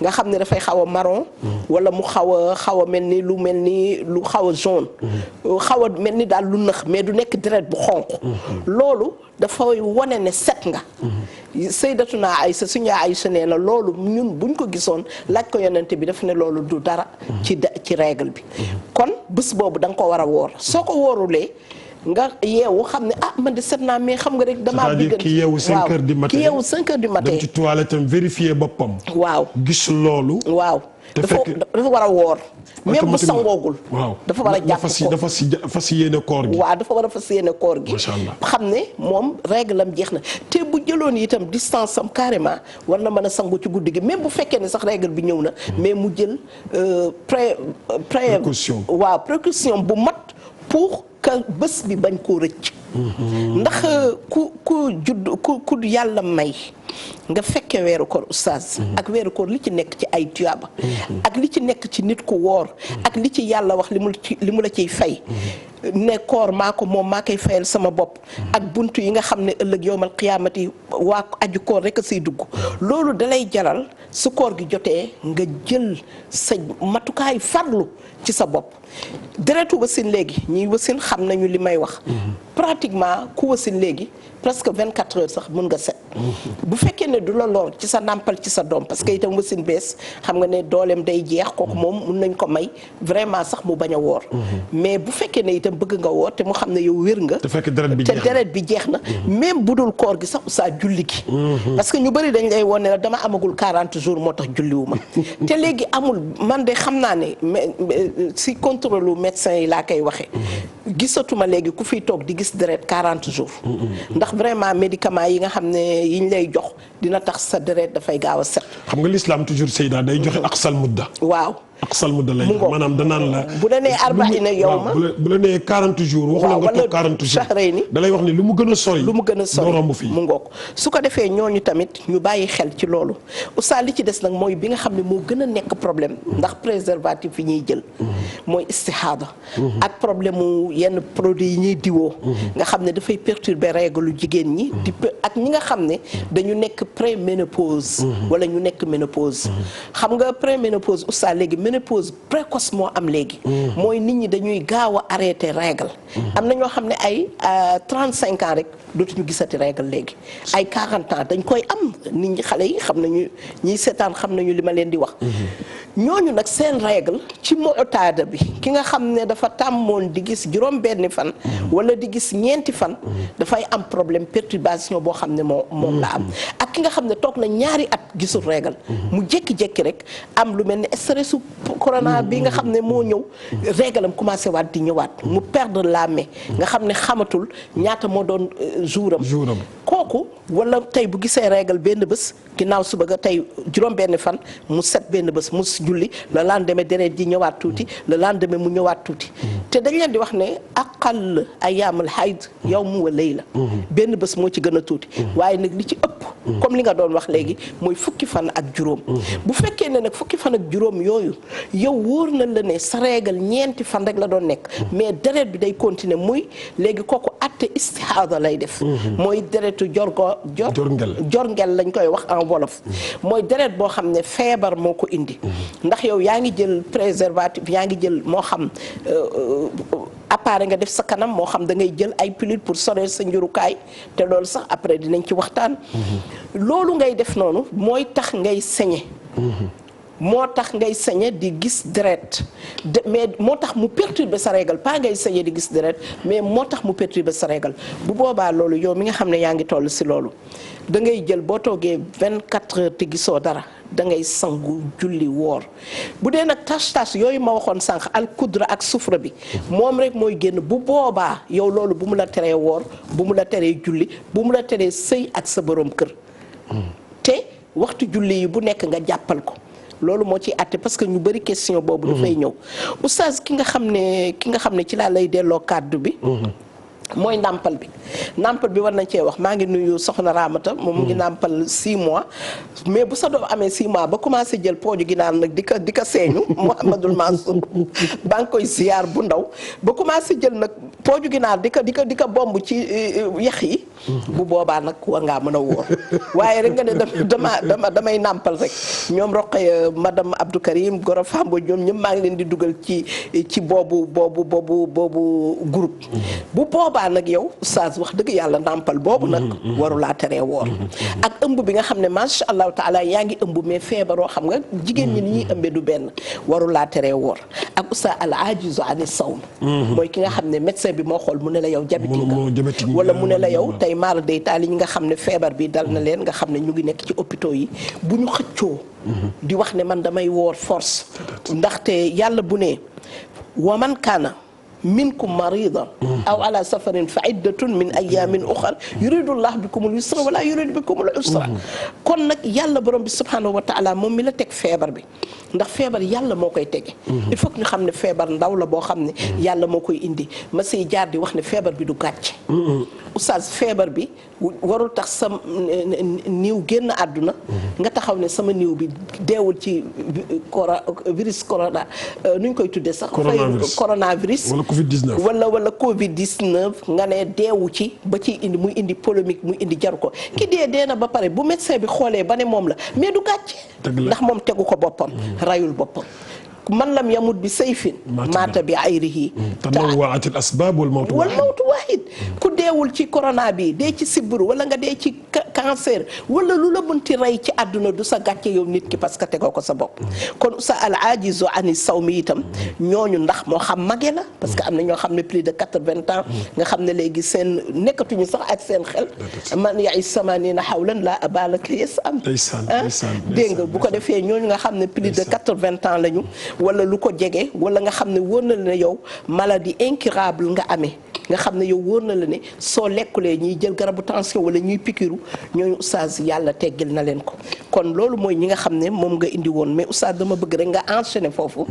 nga xam ne dafay xaw a marron wala mu xaw a mel ni lu xaw a jaune xaw a mel ni daal lu nëx mais du nekk deret bu xonq loolu dafay wane ne set nga Sayyidatuna Aïcha suñu yaa Aïcha nee na loolu ñun buñ ko gisoon laaj ko yonente bi daf ne loolu du dara ci règle bi kon bés boobu da nga ko war a woor soo ko woorulee nga yeewu xam ne man de set naa mais xam nga rek damaa c'est-à-dire ki yeewu 5 heures du matin ki yeewu 5 heures du matin dem ci toilette tam vérifier boppam waaw gis loolu dafa war a woor même bu sangoogul dafa war a jàpp ko dafa fas yéene koor gi waaw dafa war a fas yéene koor gi xam ne moom règle am jeex na te bu jëloon itam distance am carrément war na mën a sangu ci guddi gi même bu fekkee ne sax règle bi ñëw na mais mu jël précaution bu mat pour que bés bi bañ koo rëcc ndax ku yàlla may nga fekke weeru koor oustaz ak weeru koor li ci nekk ci ay tuyaaba ak li ci nekk ci nit ku woor ak li ci yàlla wax li mu la ciy fay ne koor maa ko moom maa koy fayal sama bopp ak buntu yi nga xam ne ëllëg yowmal qiyaamati waa aju koor rek a siy dugg loolu dalay jaral su koor gi jotee nga jël sa matukaay farlu ci sa bopp deretu wasin léegi ñiy wasin xam nañu li may wax pratiquement ku wasin léegi presque 24 heures sax mën nga set bu fekkee ne du la lor ci sa nàmpal ci sa doom parce que itam wasin bees xam nga ne dooleem day jeex kooku moom mun nañ ko may vraiment sax mu bañ a woor mais bu fekkee ne itam bëgg nga woor te mu xam ne yow wér nga te deret bi jeex na même bu dul koor gi sax saa julli gi parce que ñu bëri dañ lay woon ne la dama amagul 40 jours moo tax julliwu ma te léegi amul man de xam naa ne si contrôle médecin yi laa koy waxee gisatuma léegi ku fiy toog di gis deret 40 jours ndax vraiment médicament yi nga xam ne yiñ lay jox dina tax sa deret dafay gaaw a set. xam nga l'islam toujours Seyda day joxe aqsal mudda. waaw aqsal mudda lay maanaam danaan la. bu la nee arbaina yawma bu la nee 40 jours. waxu la nga toog 40 jours shahrayni da lay wax ni lu mu gën a sori. lu mu gën a sori doo romb fii mu ngoog su ko defee ñooñu tamit ñu bàyyi xel ci loolu oustaz li ci des nag mooy bi nga xam ne moo gën a nekk problème ndax préservatif yi ñuy jël. mooy istihada ak problème mu yenn produits yi ñuy diwoo. nga xam ne dafay perturber règle lu jigéen ñi. ak ñi nga xam ne dañu nekk préménopause. wala ñu nekk ménopause. xam nga préménopause oustaz léegi ménopause précoce moo am léegi. mooy nit ñi dañuy gaaw a arrêté règle. am na ñoo xam ne ay 35 ans rek dootuñu gisati règle léegi ay 40 ans dañ koy am nit ñi xale yi xam nañu ñiy seetaan xam nañu li ma leen di wax. ñooñu nag seen règle ci mu'tada bi ki nga xam ne dafa tàmmoon di gis juróom-benni fan. wala di gis ñeenti fan. dafay am problème perturbation boo xam ne moom la am. ak ki nga xam ne toog na ñaari at gisul règle. mu jékki-jékki rek am lu mel ne stressu corona bi nga xam ne moo ñëw. règle am commencé waat di ñëwaat mu perdre la main. nga xam ne xamatul ñaata moo doon jouram. kooku wala tey bu gisee règle benn bés ginnaaw suba ga tey juróom-benni fan mu set benn bés mu julli le lendemain deret ji ñëwaat tuuti le lendemain mu ñëwaat tuuti. te dañ leen di wax ne aqall ayaamul hayd yawm wa layla. benn bés moo ci gën a tuuti. waaye nag li ci ëpp. comme li nga doon wax léegi mooy fukki fan ak juróom. bu fekkee ne nag fukki fan ak juróom yooyu yow wóor na la ne sa règle ñeenti fan rek la doon nekk. mais deret bi day continuer muy léegi kooku atte istihada lay def. mooy deretu jorngel lañ koy wax en wolof. mooy deret boo xam ne feebar moo ko indi. ndax yow yaa ngi jël préservatif yaa ngi jël moo xam appareil nga def sa kanam moo xam da ngay jël ay pilule pour soreel sa njurukaay te loolu sax après dinañ ci waxtaan. loolu ngay def noonu mooy tax ngay saigner. moo tax ngay saigner di gis deret mais moo tax mu perturber sa règle pas ngay saigner di gis deret mais moo tax mu perturber sa règle bu boobaa loolu yow mi nga xam ne yaa ngi toll si loolu da ngay jël boo toogee 24 heures te gisoo dara da ngay sangu julli woor bu dee nag tache yooyu ma waxoon sànq al kudra ak sufra bi moom rek mooy génn bu boobaa yow loolu bu mu la teree woor bu mu la teree julli bu mu la teree sëy ak sa borom kër te waxtu julli yi bu nekk nga jàppal ko loolu moo ciy àtte parce que ñu bëri question boobu dafay ñëw oustaz ki nga xam ne ci laa lay delloo kàddu bi mooy nàmpal bi war nañ cee wax maa ngi nuyu soxna Ramata moom mu ngi nàmpal 6 mois mais bu sa doom amee 6 mois ba commencé jël pooju ginaar nag di ko seeñu Mouhamadul Mansour baa ngi koy siyaar bu ndaw ba commencé jël nag pooju ginaar di ko bomb ci yax yi bu boobaa nag war ngaa mën a wóor waaye rek nga ne damay nàmpal rek ñoom Roqaya madame Abdou Karim Goro Fambo ñoom ñëpp maa ngi leen di dugal ci boobu groupe bu boobaa boobaa nag yow oustaz wax dëgg yàlla ndàmpal boobu nag warulaa teree woor ak ëmb bi nga xam ne macha allahu taala yaa ngi ëmb mais feebaroo xam nga jigéen ñi ni ñuy ëmbee du benn warulaa teree woor ak oustaz al ajizu ani sawm mooy ki nga xam ne médecin bi moo xool mu ne la yow diabétique nga wala mu ne la yow tey maara day taali ñi nga xam ne feebar bi dal na leen nga xam ne ñu ngi nekk ci hôpitaux yi bu ñu xëccoo di wax ne man damay woor force ndaxte yàlla bu ne wa man kaana minkum maridan aw ala safarin fa iddatun min ayamin uxar yuridullah bikumul yusra wala yuridu bikumul usra kon nag yàlla borom bi subhanahu wa taala moom mi la teg feebar bi ndax feebar yàlla moo koy tege il faut que ñu xam ne feebar ndaw la boo xam ne yàlla moo koy indi ma siy jaar di wax ne feebar bi du gàcce oustaz feebar bi warul tax sa niiw génn àdduna nga taxaw ne sama niiw bi deewul ci virus corona nu ñu koy tuddee sax coronavirus wala Covid 19 nga ne deewu ci ba ciy indi muy indi polémique muy indi jaru ko ki dee na ba pare bu médecin bi xoolee ba ne moom la mais du gàcce ndax moom tegu ko boppam rayul boppam man lam yamut bi sayfin maata bi ayrihi tanawwa'at al asbab wal mawtu wahid ku deewul ci corona bi dee ci sibbiru wala nga dee ci cancer wala lu la bunti rey ci àdduna du sa gàcce yow nit ki parce que tegoo ko sa bopp kon sa al ajizu ani sawmi itam ñooñu ndax moo xam mage la parce que am na ñoo xam ne plus de 80 ans nga xam ne léegi seen nekkatuñu sax ak seen xel man yaay samanina hawlan la abalak yes am dégg nga bu ko defee ñooñu nga xam ne plus de 80 ans lañu wala lu ko jege wala nga xam ne wóor na la ne yow maladie incurable nga amee nga xam ne yow wóor na la ne soo lekkulee ñuy jël garabu tension wala ñuy pikiru ñooñu oustaz yàlla teggil na leen ko kon loolu mooy ñi nga xam ne moom nga indi woon mais oustaz dama bëgg rek nga enchaîner foofu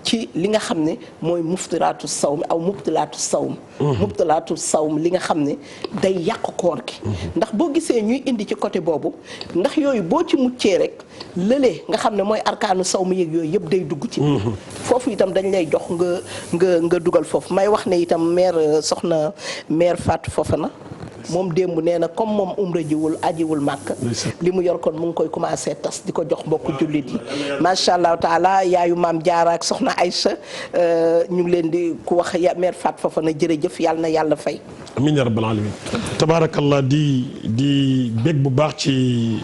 ci li nga xam ne mooy muftiraatu sawm aw mubtilaatu sawm mubtilaatu sawm li nga xam ne day yàq koor gi ndax boo gisee ñuy indi ci côté boobu ndax yooyu boo ci muccee rek lëlee nga xam ne mooy arkaanu sawm yeeg yooyu yëpp day dugg ci foofu itam dañ lay jox nga dugal foofu may wax ne itam soxna mère Fatou Fofana moom démb nee na comme moom umra jiwul ajiwul màkk li mu yor kon mu ngi koy commencé tas di ko jox mbokku jullit yi macha allah taala yaayu maam Jaara ak soxna Aïcha ñu ngi leen di ku wax mère Fatou Fofana jërëjëf yàlla na yàlla fay amiin ya rabbal alamin tabaarakallah di bég bu baax ci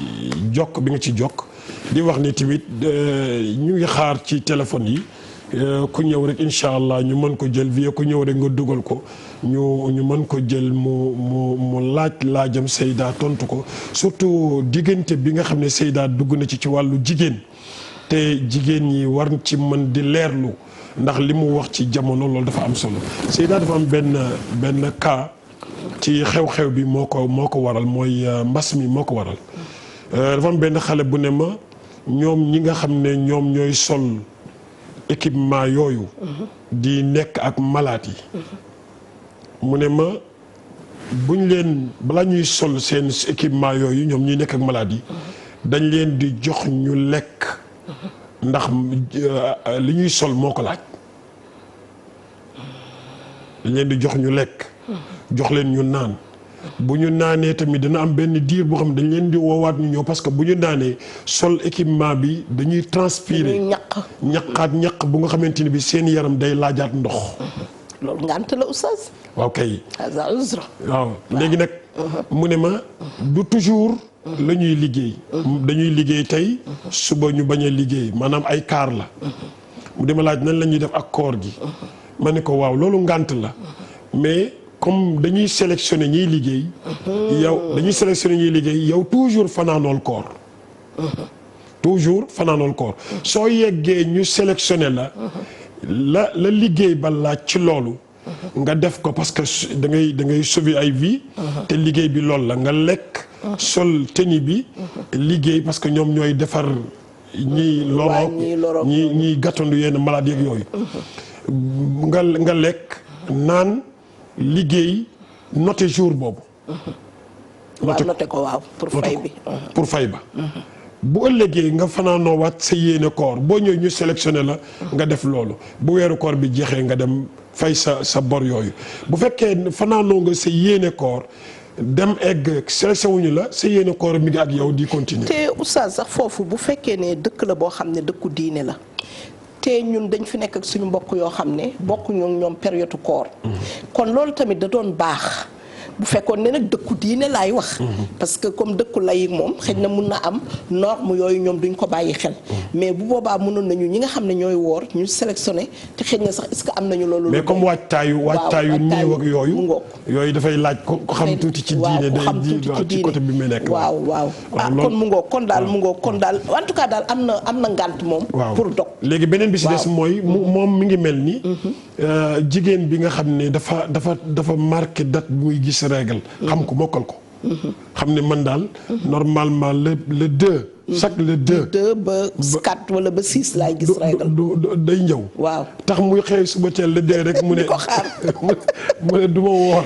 jokk bi nga ci jokk di wax ni tamit ñu ngi xaar ci téléphone yi ku ñëw rek incha allah ñu mën ko jël vie ku ñëw rek nga dugal ko ñu mën ko jël mu laajam Seyda tontu ko surtout diggante bi nga xam ne Seyda dugg na ci wàllu jigéen te jigéen ñi war ci mën di leerlu ndax li mu wax ci jamono loolu dafa am solo Seyda dafa am benn cas ci xew-xew bi moo ko waral mooy mbas mi moo ko waral dafa am benn xale bu ne ma ñoom ñi nga xam ne ñoom ñooy sol équipement yooyu di nekk ak malade yi mu ne ma buñ leen balaa ñuy sol seen équipement yooyu ñoom ñuy nekk ak malade yi dañ leen di jox ñu lekk ndax li ñuy sol moo ko laaj dañ leen di jox ñu lekk jox leen ñu naan bu ñu naanee tamit dina am benn diir boo xam ne dañ leen di woowaat ñu ñëw parce que bu ñu naanee sol équipement bi dañuy transpirer ñaq bu nga xamante ni bi seen yaram day laajaat ndox. loolu ngant la oustaz. waaw kay. waaw léegi nag. mu ne ma du toujours. la ñuy liggéey. dañuy liggéey tey suba ñu bañ a liggéey maanaam ay kaar la. mu dema laaj nan la ñuy def ak koor gi. ma ne ko waaw loolu ngant la mais. comme dañuy sélectionné ñiy liggéey. yow toujours fanaanool koor. toujours fanaanool koor soo yeggee ñu sélectionné la liggéey ba laaj ci loolu. nga def ko parce que da ngay sauver ay vie. te liggéey bi loolu la nga lekk. sol tenue bi. liggéey parce que ñoom ñooy defar ñiy loro ñiy gàttandu yenn maladies yeeg yooyu. nga lekk naan. liggéey noté jour boobu. noté ko waaw pour fay bi. pour fay ba. bu ëllëgee nga fanaanoo waat sa yéene koor boo ñëwee ñu sélectionné la. nga def loolu bu weeru koor bi jeexee nga dem fay sa bor yooyu bu fekkee fanaanoo nga sa yéene koor dem egg sélectionné wuñu la sa yéene koor mi ngi ak yow di continuer. te oustaz sax foofu bu fekkee ne dëkk la boo xam ne dëkku diine la. te ñun dañ fi nekk ak suñu mbokk yoo xam ne bokkuñu ñoom période koor kon loolu tamit da doon baax bu fekkoon ne nag dëkku diine laay wax parce que comme dëkku lay moom xëy na mun na am norme yooyu ñoom duñ ko bàyyi xel mais bu boobaa mënoon nañu ñi nga xam ne ñooy woor ñu sélectionné te xëy na sax est-ce que am nañu loolu mais comme waajtaayu niiw ak yooyu dafay laaj ko xam tuuti ci diine day ci côté bi muy nekk waaw kon mu ngoog kon daal kon daal en tout cas daal am na ngànt moom pour dog léegi beneen bi si des mooy moom mi ngi mel ni jigéen bi nga xam ne dafa marqué date bi muy gis règle xam ko mokkal ko xam ne man daal normalement le 2 chaque le 2 ba 4 wala ba 6 laay gis règle day ñëw waaw tax muy xëy suba teel le 2 rek mu ne ko xaar mu ne du ma woor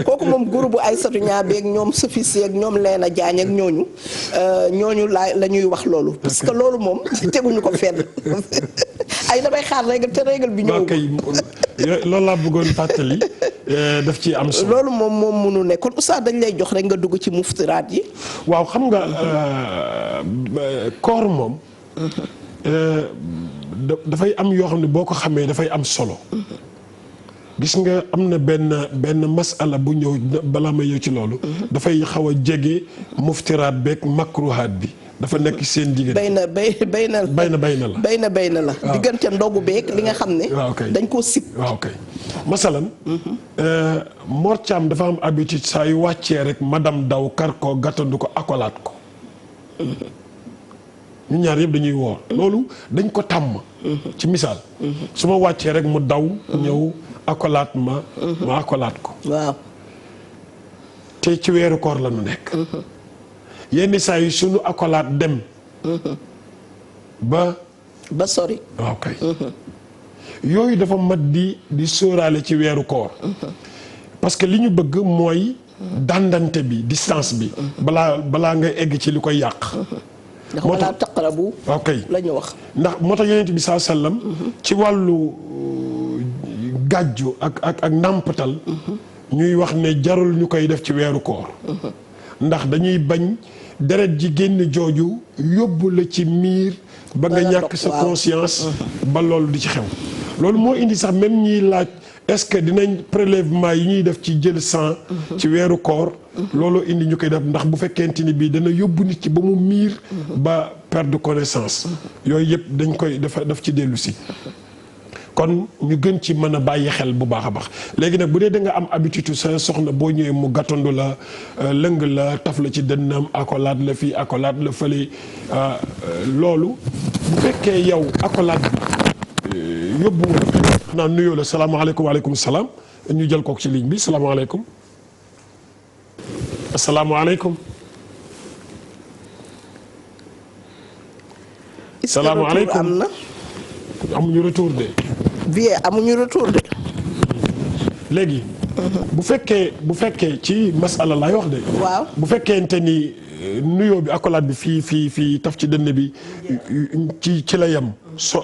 kooku moom groupe Aïssatou Niabe ak ñoom Sophie Sy ak ñoom Leena Diagne ak ñooñu la ñuy wax loolu parce que loolu moom teguñu ko fenn ay damay xaar règle te règle bi ñëw kay loolu laa bëggoon fàttali daf ci am solo loolu moom mënu ne kon oustaz dañ lay jox rek nga dugg ci muftiraat yi waaw xam nga koor moom dafay am yoo xam ne boo ko xamee dafay am solo gis nga am na benn masala bu ñëw balaa ma ñëw ci loolu dafay xaw a jege muftiraat beeg makruhaat bi dafa nekk seen diggante bay na la diggante ndogu beeg li nga xam ne dañ koo sib waaw kay masalan Mor Thiam dafa am habitude saa yu wàccee rek madame daw kar ko gàttandu ko akolaat ko ñu ñaar yëpp dañuy woor loolu dañ ko tàmm ci misaal su ma wàccee rek mu daw ñëw akolaat ma akolaat ko waaw te ci weeru koor la ñu nekk yenn saa yi suñu akolaat dem ba sori waaw kay yooyu dafa mat di sóoraale ci weeru koor parce que li ñu bëgg mooy dàndante bi distance bi balaa ngay egg ci li koy yàq ndax wala taqrabu ok la ñu wax ndax moo tax yonent bi saa sallam ci wàllu gàjju ak nàmpatal ñuy wax ne jarul ñu koy def ci weeru koor ndax dañuy bañ deret ji génn jooju yóbbu la ci miir ba nga ñàkk sa conscience ba loolu di ci xew loolu moo indi sax même ñiy laaj est-ce que dinañ prélèvement yi ñuy def ci jël sang ci weeru koor loolu indi ñu koy def ndax bu fekkente ni bii dana yóbbu nit ci ba mu miir ba perte de connaissance yooyu yëpp dañ koy daf ci dellu si kon ñu gën ci mën a bàyyi xel bu baax a baax léegi nag bu dee da nga am habitude sa soxna boo ñëwee mu gàttandu la lëng la taf la ci dënnam accolade la fii accolade la fële loolu bu fekkee yow accolade bi yóbbu naan nuyoo la salaamaaleykum waaleykum salaam ñu jël kook ci ligne bi salaamaaleykum asalaamaaleykum salaamaaleykum am na amuñu retour de. bien amuñu retour de. léegi. bu fekkee ci masala laay wax de. waaw bu fekkente ni nuyoo bi accolade bi fii taf ci dënn bi ci la yem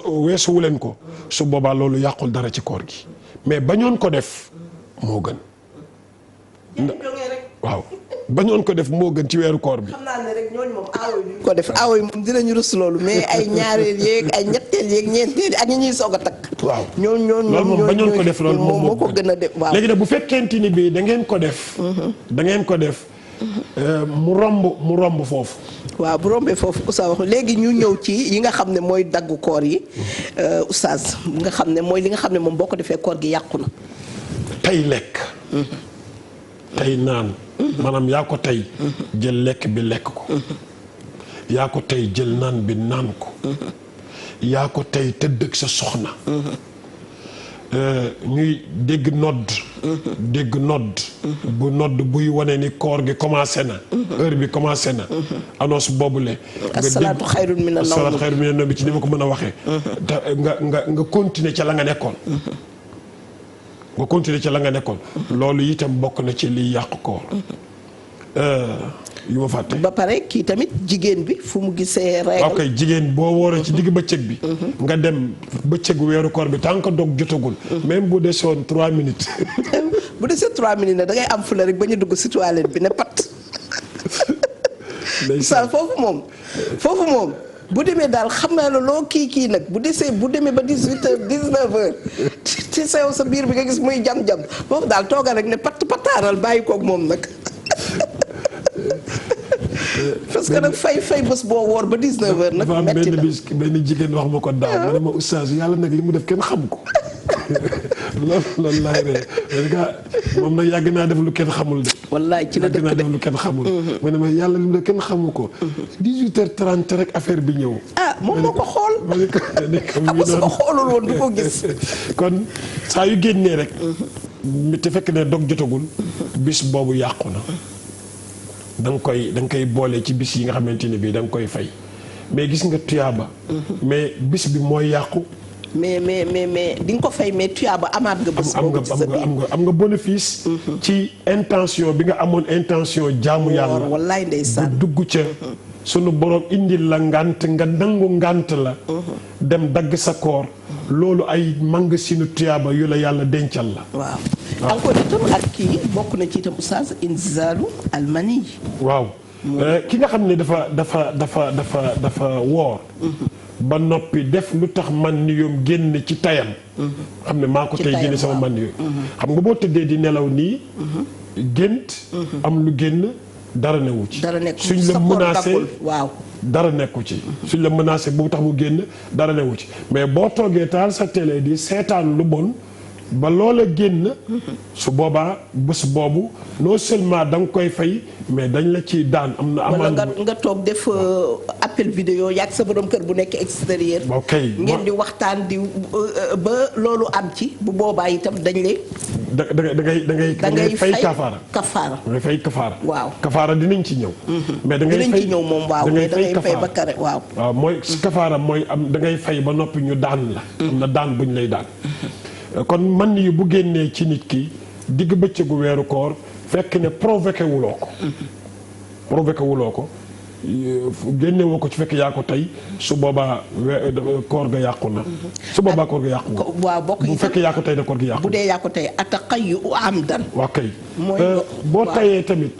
weesuwu leen ko su boobaa loolu yàqul dara ci koor gi mais bañoon ko def moo gën. waaw bañoon ko def moo gën ci weeru koor bi. xam naa ne rek ñooñu moom ko def aawo yi moom dinañu rus loolu mais ay ñaareel yeeg ay ñetteel yeeg ñeenteel ak ñi ñuy soog a takk. waaw loolu moom bañoon ko def loolu moom moo ko gën a def waaw. léegi nag bu fekkente ni bii da ngeen ko def. da ngeen ko def mu romb foofu. waaw bu rombee foofu oustaz wax léegi ñu ñëw ci yi nga xam ne mooy daggu koor yi oustaz nga xam ne mooy li nga xam ne moom boo ko defee koor gi yàqu na. tey lekk. tey naan. maanaam yaa ko tey jël lekk bi lekk ko. yaa ko tey jël naan bi naan ko. yaa ko tey tëdd ak sa soxna. ñuy dégg nodd. dégg nodd. bu nodd buy wane ni koor gi commencé na. heure bi commencé na. annonce boobule. asalaatu xayrun mina nawm asalaatu xayrun mina nawm bi ci ni ma ko mën a waxee. te nga continuer ca la nga nekkoon. nga continuer ca la nga nekkoon. loolu itam bokk na ci liy yàq koor. yu ma fàtte. ba pare kii tamit jigéen bi fu mu gisee règle. ok jigéen boo wooree ci digg bëccëg bi. nga dem bëccëgu weeru koor bi tant que dog jotagul. même bu desoon 3 minutes. bu desee 3 minutes nag da ngay am fula rek ba ñu dugg ci toilette bi ne pat. ndeysaan foofu moom. bu demee daal xam naa ne loo kii nag bu demee ba 18h 19h ci sew sa biir bi nga gis muy jam-jam boobu daal toogal rek ne pataaral bàyyi koog moom nag. parce que nag fay bés boo woor ba 19h nag. metti na dafa am benn jigéen wax ma ko daaw ma ne ma oustaz yàlla nag li mu def kenn xam ko. loolu laay ree moom nag yàgg naa def lu kenn xamul de. wallaay ci la dëkk de yàgg naa def lu kenn xamul. ma ne ma yàlla li mu def kenn xamu ko. 18h30 rek affaire bi ñëw. moom moo ko xool. ma ne ko su ko xoolul woon du ko gis. kon saa yu génnee rek. te fekk ne dog jotagul. bis boobu yàqu na. da nga koy boole ci bis yi nga xamante ne bii da nga koy fay mais gis nga tuyaaba. mais bis bi mooy yàqu. mais di nga ko fay mais tuyaaba amaat nga bés boobu ci sa biir am nga bénéfice. ci intention bi nga amoon intention jaamu yàlla. wallaay ndeysaan bu dugg ca. sunu borom indil la ngànt nga nangu ngànt la. dem dagg sa koor. loolu ay mangasinu tuyaaba yu la yàlla dencal la. waaw encore itam ak kii bokk na ci itam oustaz inzaalu almani. waaw ki nga xam ne dafa woor. ba noppi def lu tax man ni yoom génn ci tayam. xam ne maa ko tey génne sama man yooyu. xam nga boo tëddee di nelaw nii. gént. am lu génn dara newu ci. suñ la menacé waaw. dara nekku ci suñ la menacé bu tax mu génn dara newu ci mais boo toogee taal sa télé di seetaan lu bon ba loola génn su boobaa bés boobu non seulement da nga koy fay mais dañ la ci daan am na amande wala nga toog def appel vidéo yàgg sa borom kër bu nekk extérieur. ok ngeen di waxtaan di ba loolu am ci bu boobaa itam dañ lay. da ngay fay kafaara. da ngay fay kafaara. waaw kafaara dinañ ci ñëw. mais da ngay fay dinañ ci ñëw moom waaw. mais da ngay fay ba kare waaw. waaw mooy kafaara mooy am da ngay fay ba noppi ñu daan la. am na daan buñ lay daan. kon man yu bu génnee ci nit ki digg bëccëgu weeru koor fekk ne provoqué wuloo ko génne woo ko ci fekk yaa ko tey su boobaa koor ga yàqu na su boobaa koor ga yàqu na waaw bokk bu fekkee yaa ko tey da koor gi yàqu bu dee yaa ko tey ataqayyu amdan waaw kay boo tayee tamit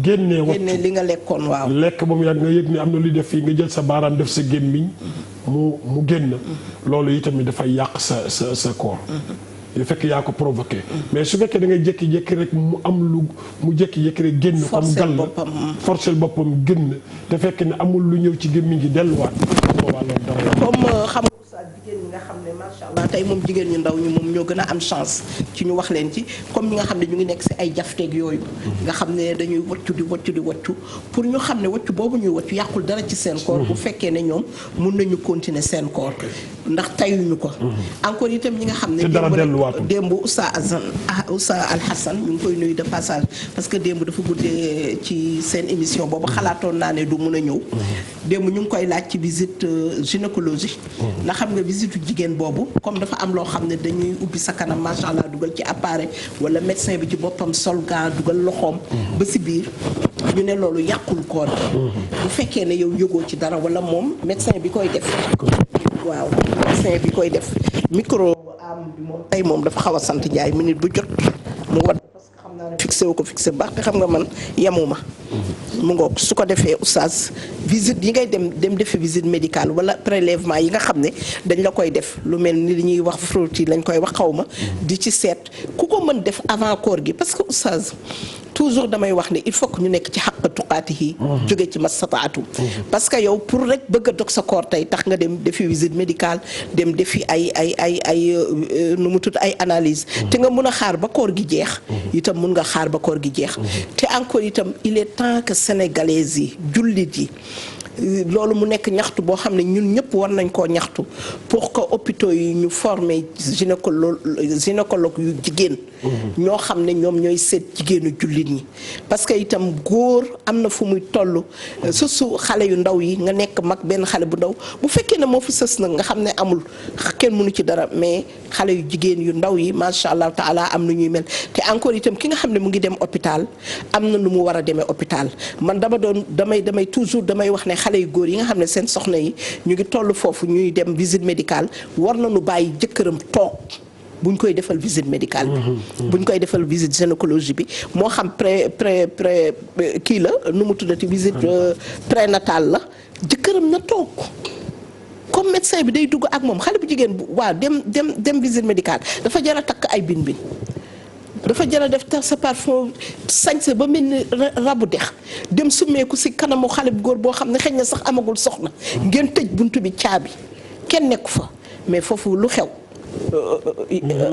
génne li nga lekkoon waaw lekk ba mu yàgg nga yëg ni am na luy def fii nga jël sa baaraam def sa gémmiñ mu génn loolu itamit dafay yàq sa koor yu fekk yaa ko provoqué mais su fekkee da ngay jékki-jékki rek mu am lu mu jékki-jékki rek génn comme gàll forcel boppam génn te fekk ne amul lu ñëw ci gémmiñ gi delluwaat boobaa loolu dara comme xam nga jigéen ñi nga xam ne macha allah tey moom jigéen ñu ndaw ñi moom ñoo gën a am chance ci ñu wax leen ci comme ñi nga xam ne ñu ngi nekk si ay jafteeg yooyu nga xam ne dañuy waccu pour ñu xam ne waccu boobu ñuy waccu yàqul dara ci seen koor bu fekkee ne ñoom mun nañu continuer seen koor ndax tayuñu ko encore itam ñi nga xam ne démb Oustaz Alhasan ñu ngi koy nuyu de passage parce que démb dafa guddee ci seen émission boobu xalaatoon naa ne du mun a ñëw démb ñu ngi koy laaj ci visite gynécologie ndax xam nga visite jigéen boobu comme dafa am loo xam ne dañuy ubbi sa kanam macha allah dugal ci appareil wala médecin bi ci boppam sol gant dugal loxoom ba si biir ñu ne loolu yàqul koor bu fekkee ne yow yëgoo ci dara wala moom médecin bi koy def waaw médecin bi koy def micro am bi moom tey moom dafa xaw a sant Njaay minute bu jot mu wadd parce que xam naa ne fixé wu ko fixé baax te xam nga man yemuma mu ngoog su ko defee oustaz visite yi ngay dem defi visite médicale wala prélèvement yi nga xam ne dañ la koy def lu mel ni li ñuy wax frottis lañ koy wax xaw ma di ci seet ku ko mën def avant koor gi parce que oustaz toujours damay wax ne il faut que ñu nekk ci xàq tuqaatihi jóge ci masataatu parce que yow pour rek bëgg a dog sa koor tey tax nga dem defi visite médicale dem defi ay nu mu tudd ay analyse te nga mun a xaar ba koor gi jeex itam mun nga xaar ba koor gi jeex te encore itam il est temps que sénégalais yi jullit yi loolu mu nekk ñaxtu boo xam ne ñun ñëpp war nañ koo ñaxtu pour que hôpitaux yi ñu former gynécologue yu jigéen ñoo xam ne ñoom ñooy seet jigéenu jullit ñi parce que itam góor am na fu muy toll su xale yu ndaw yi nga nekk mag benn xale bu ndaw bu fekkee ne moo fi sës nag nga xam ne amul kenn mënu ci dara mais xale yu jigéen yu ndaw yi macha allah taala am na ñuy mel te encore itam ki nga xam ne mu ngi dem hôpital am na nu mu war a demee hôpital man damay toujours damay wax ne xale yu góor yi nga xam ne seen soxna yi ñu ngi toll foofu ñuy dem visite médicale war nañu bàyyi jëkkëram toog buñ koy defal visite médicale bi buñ koy defal visite gynécologie bi moo xam pré kii la nu mu tuddati visite prénatale la jëkkëram na toog comme médecin bi day dugg ak moom xale bu jigéen bu waaw dem visite médicale dafa jar a takk ay bin dafa jar a def tax sa parfum sañse ba mel ni rabu dex dem summeeku si kanamu xale bu góor boo xam ne xëy na sax amagul soxna ngeen tëj buntu bi caabi kenn nekku fa mais foofu lu xew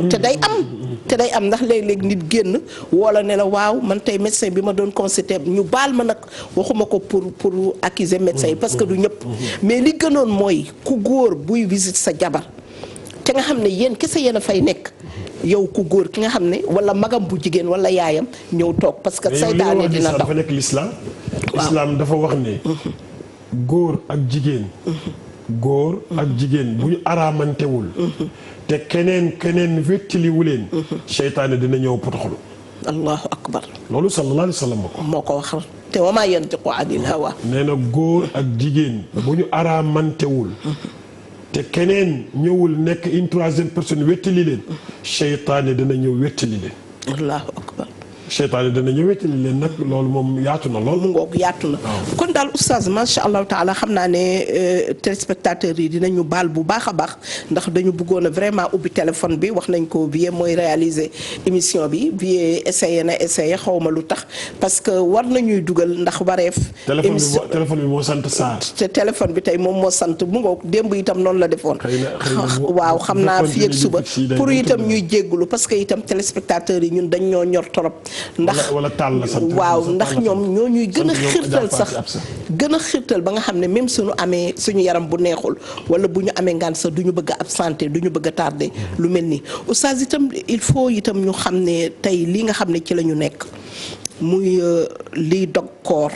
te day am ndax léeg-léeg nit génn wala ne la waaw man tey médecin bi ma doon consulter ñu baal ma nag waxuma ko pour accuser médecin yi parce que du ñëpp mais li gënoon mooy ku góor buy visite sa jabar te nga xam ne yéen kese yéen a fay nekk yow ku góor ki nga xam ne wala magam bu jigéen wala yaayam ñëw toog parce que saytaane dina tax dafa nekk l'islam islam dafa wax ne góor ak jigéen góor ak jigéen bu ñu araamantewul te keneen wéttaliwu leen seytaane dina ñëw potoxlu allahu akbar loolu sallallahu alayhi wa sallam moo ko wax te wa maa yantiqu anil hawa nee na góor ak jigéen bu ñu araamantewul te keneen ñëwul nekk une troisième personne wéttali leen seytaane dina ñëw wéttali leen allahu akbar seytaane dana ñëwetali leen nag loolu moom yaatu na lool. mu ngoog yaatu na kon daal oustaz macha allahu taala xam naa ne téléspectateurs yi dinañu baal bu baax a baax ndax dañu bëggoon a vraiment ubbi téléphone bi wax nañ ko Vieux mooy réaliser émission bi Vieux essayé xaw ma lu tax parce que war nañuy dugal ndax wareef. émission téléphone bi moo sant Sarr. te téléphone bi tey moom moo sant mu ngoog démb itam noonu la defoon. waaw xam naa fii ak suba pour itam ñuy jéggulu parce que itam téléspectateurs yi ñun dañ ñoo ñor torop ndax wala taal la sant waaw ndax ñoom ñoo ñuy gën a xirtal sax gën a xirtal ba nga xam ne même suñu amee suñu yaram bu neexul wala bu ñu amee ngaan sax du ñu bëgg a absenté du ñu bëgg a tardé lu mel nii oustaz itam il faut itam ñu xam ne tey lii nga xam ne ci la ñu nekk muy liy dog koor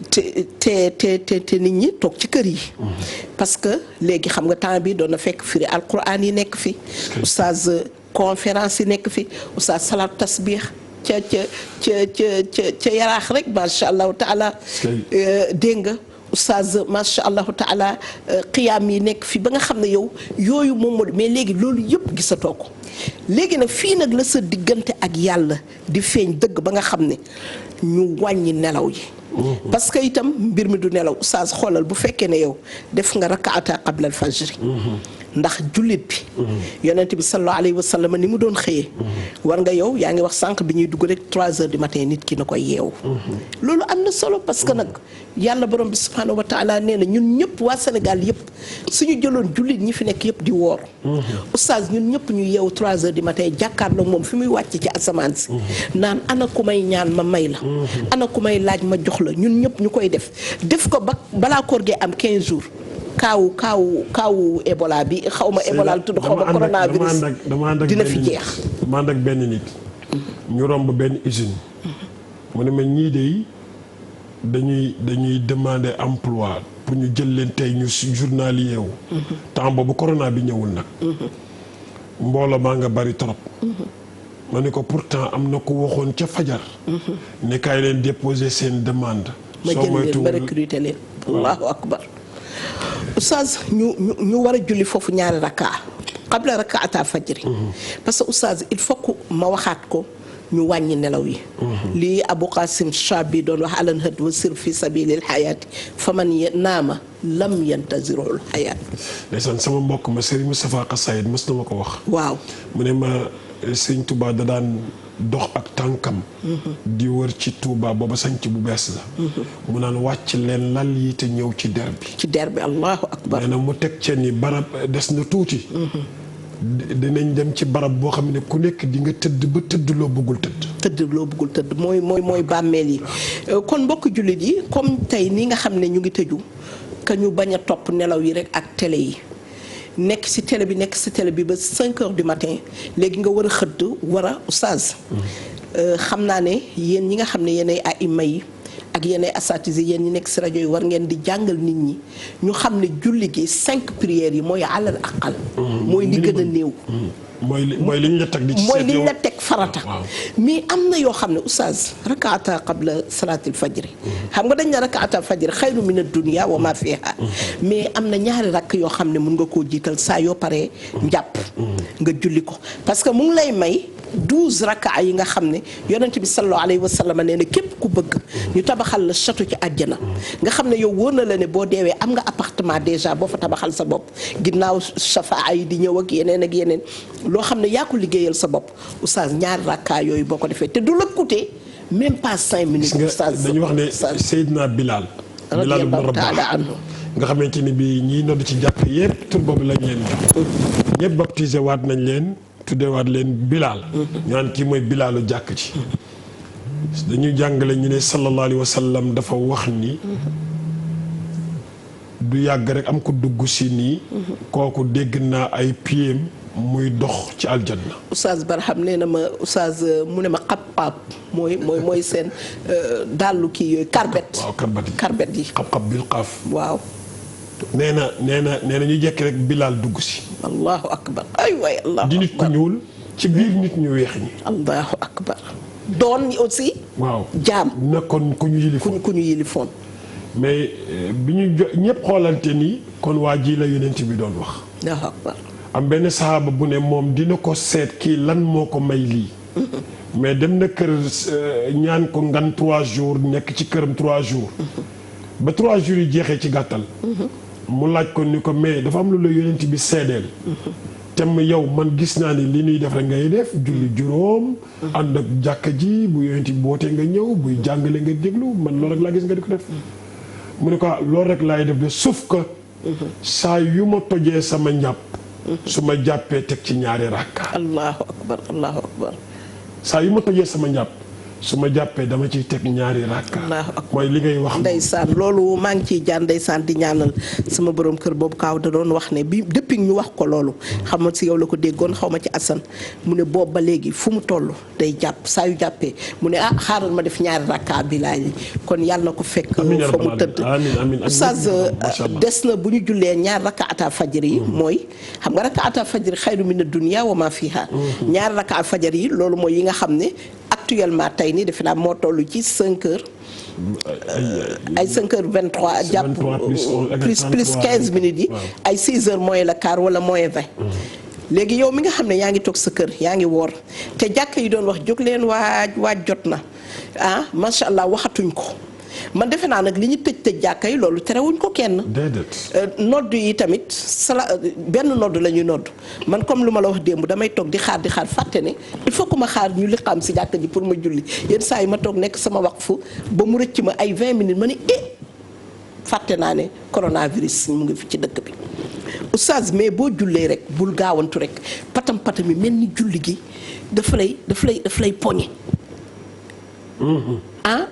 te nit ñi toog ci kër yi parce que léegi xam nga temps bi doon na fekk firi alquran yi nekk fi oustaz conférence yi nekk fi oustaz salaatu tasbih ca yaraax rek macha allahu taala dégg nga oustaz macha allahu taala qiyaam yi nekk fi ba nga xam ne yow yooyu moom moo mais léegi loolu yëpp gisatoo ko léegi nag fii nag la sa diggante ak yàlla di feeñ dëgg ba nga xam ne ñu wàññi nelaw yi parce que itam mbir mi du nelaw oustaz xoolal bu fekkee ne yow def nga rakaata qabla al fajri ndax jullit bi yonent bi sallallahu alayhi wa sallam ni mu doon xëyee war nga yow yaa ngi wax sànq bi ñuy dugg rek 3 heures du matin nit ki na koy yeewu loolu am na solo parce que nag yàlla borom bi subhanahu wa taala nee na ñun ñëpp waa Sénégal yëpp suñu jëloon jullit ñi fi nekk yëpp di woor oustaz ñun ñëpp ñu yeewu 3 heures du matin jàkkaarloog moom fi muy wàcc ci asamaan si naan ana ku may ñaan ma may la ana ku may laaj ma jox la ñun ñëpp ñu koy def ko ba balaa koor gee am 15 jours kaawu Ebola bi xaw ma Ebola la tudd xaw ma coronavirus dina fi jeex. dama ànd ak benn nit ñu romb benn usine mu ne ma ñii de dañuy demander emploi pour ñu jël leen tey ñu journalier wu temps boobu corona bi ñëwul nag mbooloo maa nga bari trop ma ne ko pourtant am na ko waxoon ca fajar ne kaay leen déposer seen demande ma jël leen ba recruter leen allahu akbar oustaz ñu war a julli foofu ñaari rakkaa qabla rakaata fajri parce que oustaz il faut que ma waxaat ko ñu wàññi nelaw yi lii Abu Qasim Shabi doon wax alan hëd wa sir fi sabilil xayaati fa man naama lam yantazirul xayaat ndeysaan sama mbokk ma Serigne Moustapha Qassayid mës na ma ko wax waaw mu ne ma Serigne Touba da daan dox ak tànkam di wër ci Touba booba sanc bu bees la mu naan wàcc leen lal yi te ñëw ci der bi allahu akbar nee na mu teg ca ni barab des na tuuti dinañ dem ci barab boo xam ne ku nekk di nga tëdd ba tëdd loo bëggul tëdd mooy bàmmeel yi kon mbokk jullit yi comme tey nii nga xam ne ñu ngi tëju ka ñu bañ a topp nelaw yi rek ak télé yi nekk ci télé bi ba 5 heures du matin léegi nga war a xëdd war a oustaz xam naa ne yéen ñi nga xam ne yéenay aima yi ak yéenay asatise yéen ñi nekk ci rajo yi war ngeen di jàngal nit ñi ñu xam ne julli gi 5 prières yi mooy alal aqal mooy li gën a néew mooy li ñu la teg di ci mooy li ñu la teg farata mais am na yoo xam ne oustaz rakaata qabla salaatil fajri xam nga dañ na rakaata fajri xayru min ad-dunya wa ma fiha mais am na ñaari rakk yoo xam ne mun nga koo jiital saa yoo paree njàpp nga julli ko parce que mu ngi lay may 12 rakka yi nga xam ne yonent bi sallallahu alayhi wa sallam nee na képp ku bëgg ñu tabaxal la château ci àjjana nga xam ne yow wóor na la ne boo deewee am nga appartement déjà boo fa tabaxal sa bopp ginnaaw safaa yi di ñëw ak yeneen loo xam ne yaa ko liggéeyal sa bopp oustaz ñaari rakka yooyu boo ko defee te du la coûter même pas 5 minutes. oustaz dañu wax ne Seydina Bilal ibn Rabah nga xamante ni bi ñiy nodd ci jàkk yëpp tur boobu lañ leen jox ñëpp baptisé waat nañ leen tuddewaat leen Bilal ñu naan kii mooy Bilalu jàkk ci dañuy jàngale ñu ne sallallahu alayhi wa sallam dafa wax ni du yàgg rek am ko dugg si nii kooku dégg naa ay piem muy dox ci aljanna. Oustaz Barham nee na ma Oustaz mu ne ma xab-xab mooy seen dàllu kii yooyu karbet. waaw karbet yi xab-xab bil xaaf. waaw. nee na ñu jekki rek Bilal dugg si. allahu akbar ay waay allahu akbar di nit ku ñuul ci biir nit ñu weex ñi. allahu akbar doon aussi. waaw jaam nekkoon ku ñu yilifoon ku ñu yilifoon. mais bi ñu ñëpp xoolante ni kon waa ji la yonent bi doon wax. allahu akbar. am benn saxaaba bu ne moom dina ko seet kii lan moo ko may lii mais dem na kër ñaan ko ngan 3 jours nekk ci këram 3 jours ba 3 jours yi jeexee ci gàttal mu laaj ko ni ko mais dafa am lu la yonent bi seedeel te yow man gis naa ni li ñuy def rek ngay def julli juróom ànd ak jàkka ji bu yonent bi wootee nga ñëw buy jàngale nga déglu man loolu rek laa gis nga di ko def mu ne ko loolu rek laay def de sauf que saa yu ma tojee sama njàpp su ma jàppee teg ci ñaari rakka. allahu akbar allahu akbar. saa yu ma tojee sama njàpp su ma jàppee dama ciy teg ñaari rakka. mooy li ngay wax. ndeysaan loolu maa ngi ciy jaan ndeysaan di ñaanal sama borom kër boobu kaaw da doon wax ne bi depuis ñu wax ko loolu xam ma si yow la ko déggoon xaw ma ci Assane mu ne boobu ba léegi fu mu toll day jàpp saa yu jàppee mu ne xaaral ma def ñaari rakka bi laa yi kon yàlla na ko fekk fa mu tëdd. oustaz des na bu ñu jullee ñaar rakka ata fajar yi mooy xam nga rakka ata fajar xayru mina dunya wa ma fiha ñaar rakka fajar yi loolu mooy yi nga xam ne actuellement tey nii defe naa moo toll ci 5 heures ay 5 heures 23 jàpp plus 15 minutes yi ay 6 heures moins le quart wala moins 20 léegi yow mi nga xam ne yaa ngi toog sa kër yaa ngi woor te jàkk yi doon wax jóg leen waaj jot na macha allah waxatuñ ko man defe naa nag li ñu tëj jàkka yi loolu terewuñ ko kenn. déedéet. nodd yi tamit benn nodd la ñuy nodd man comme lu ma la wax démb damay toog di xaar fàtte ne il faut que ma xaar ñu liqaam si jàkka ji pour ma julli yenn saa yi ma toog nekk sama waqfu ba mu rëcc ma ay 20 minutes ma ne fàtte naa ne coronavirus mu ngi fi ci dëkk bi. oustaz mais boo jullee rek bul gaawantu rek patam yi mel ni julli gi daf lay poñe.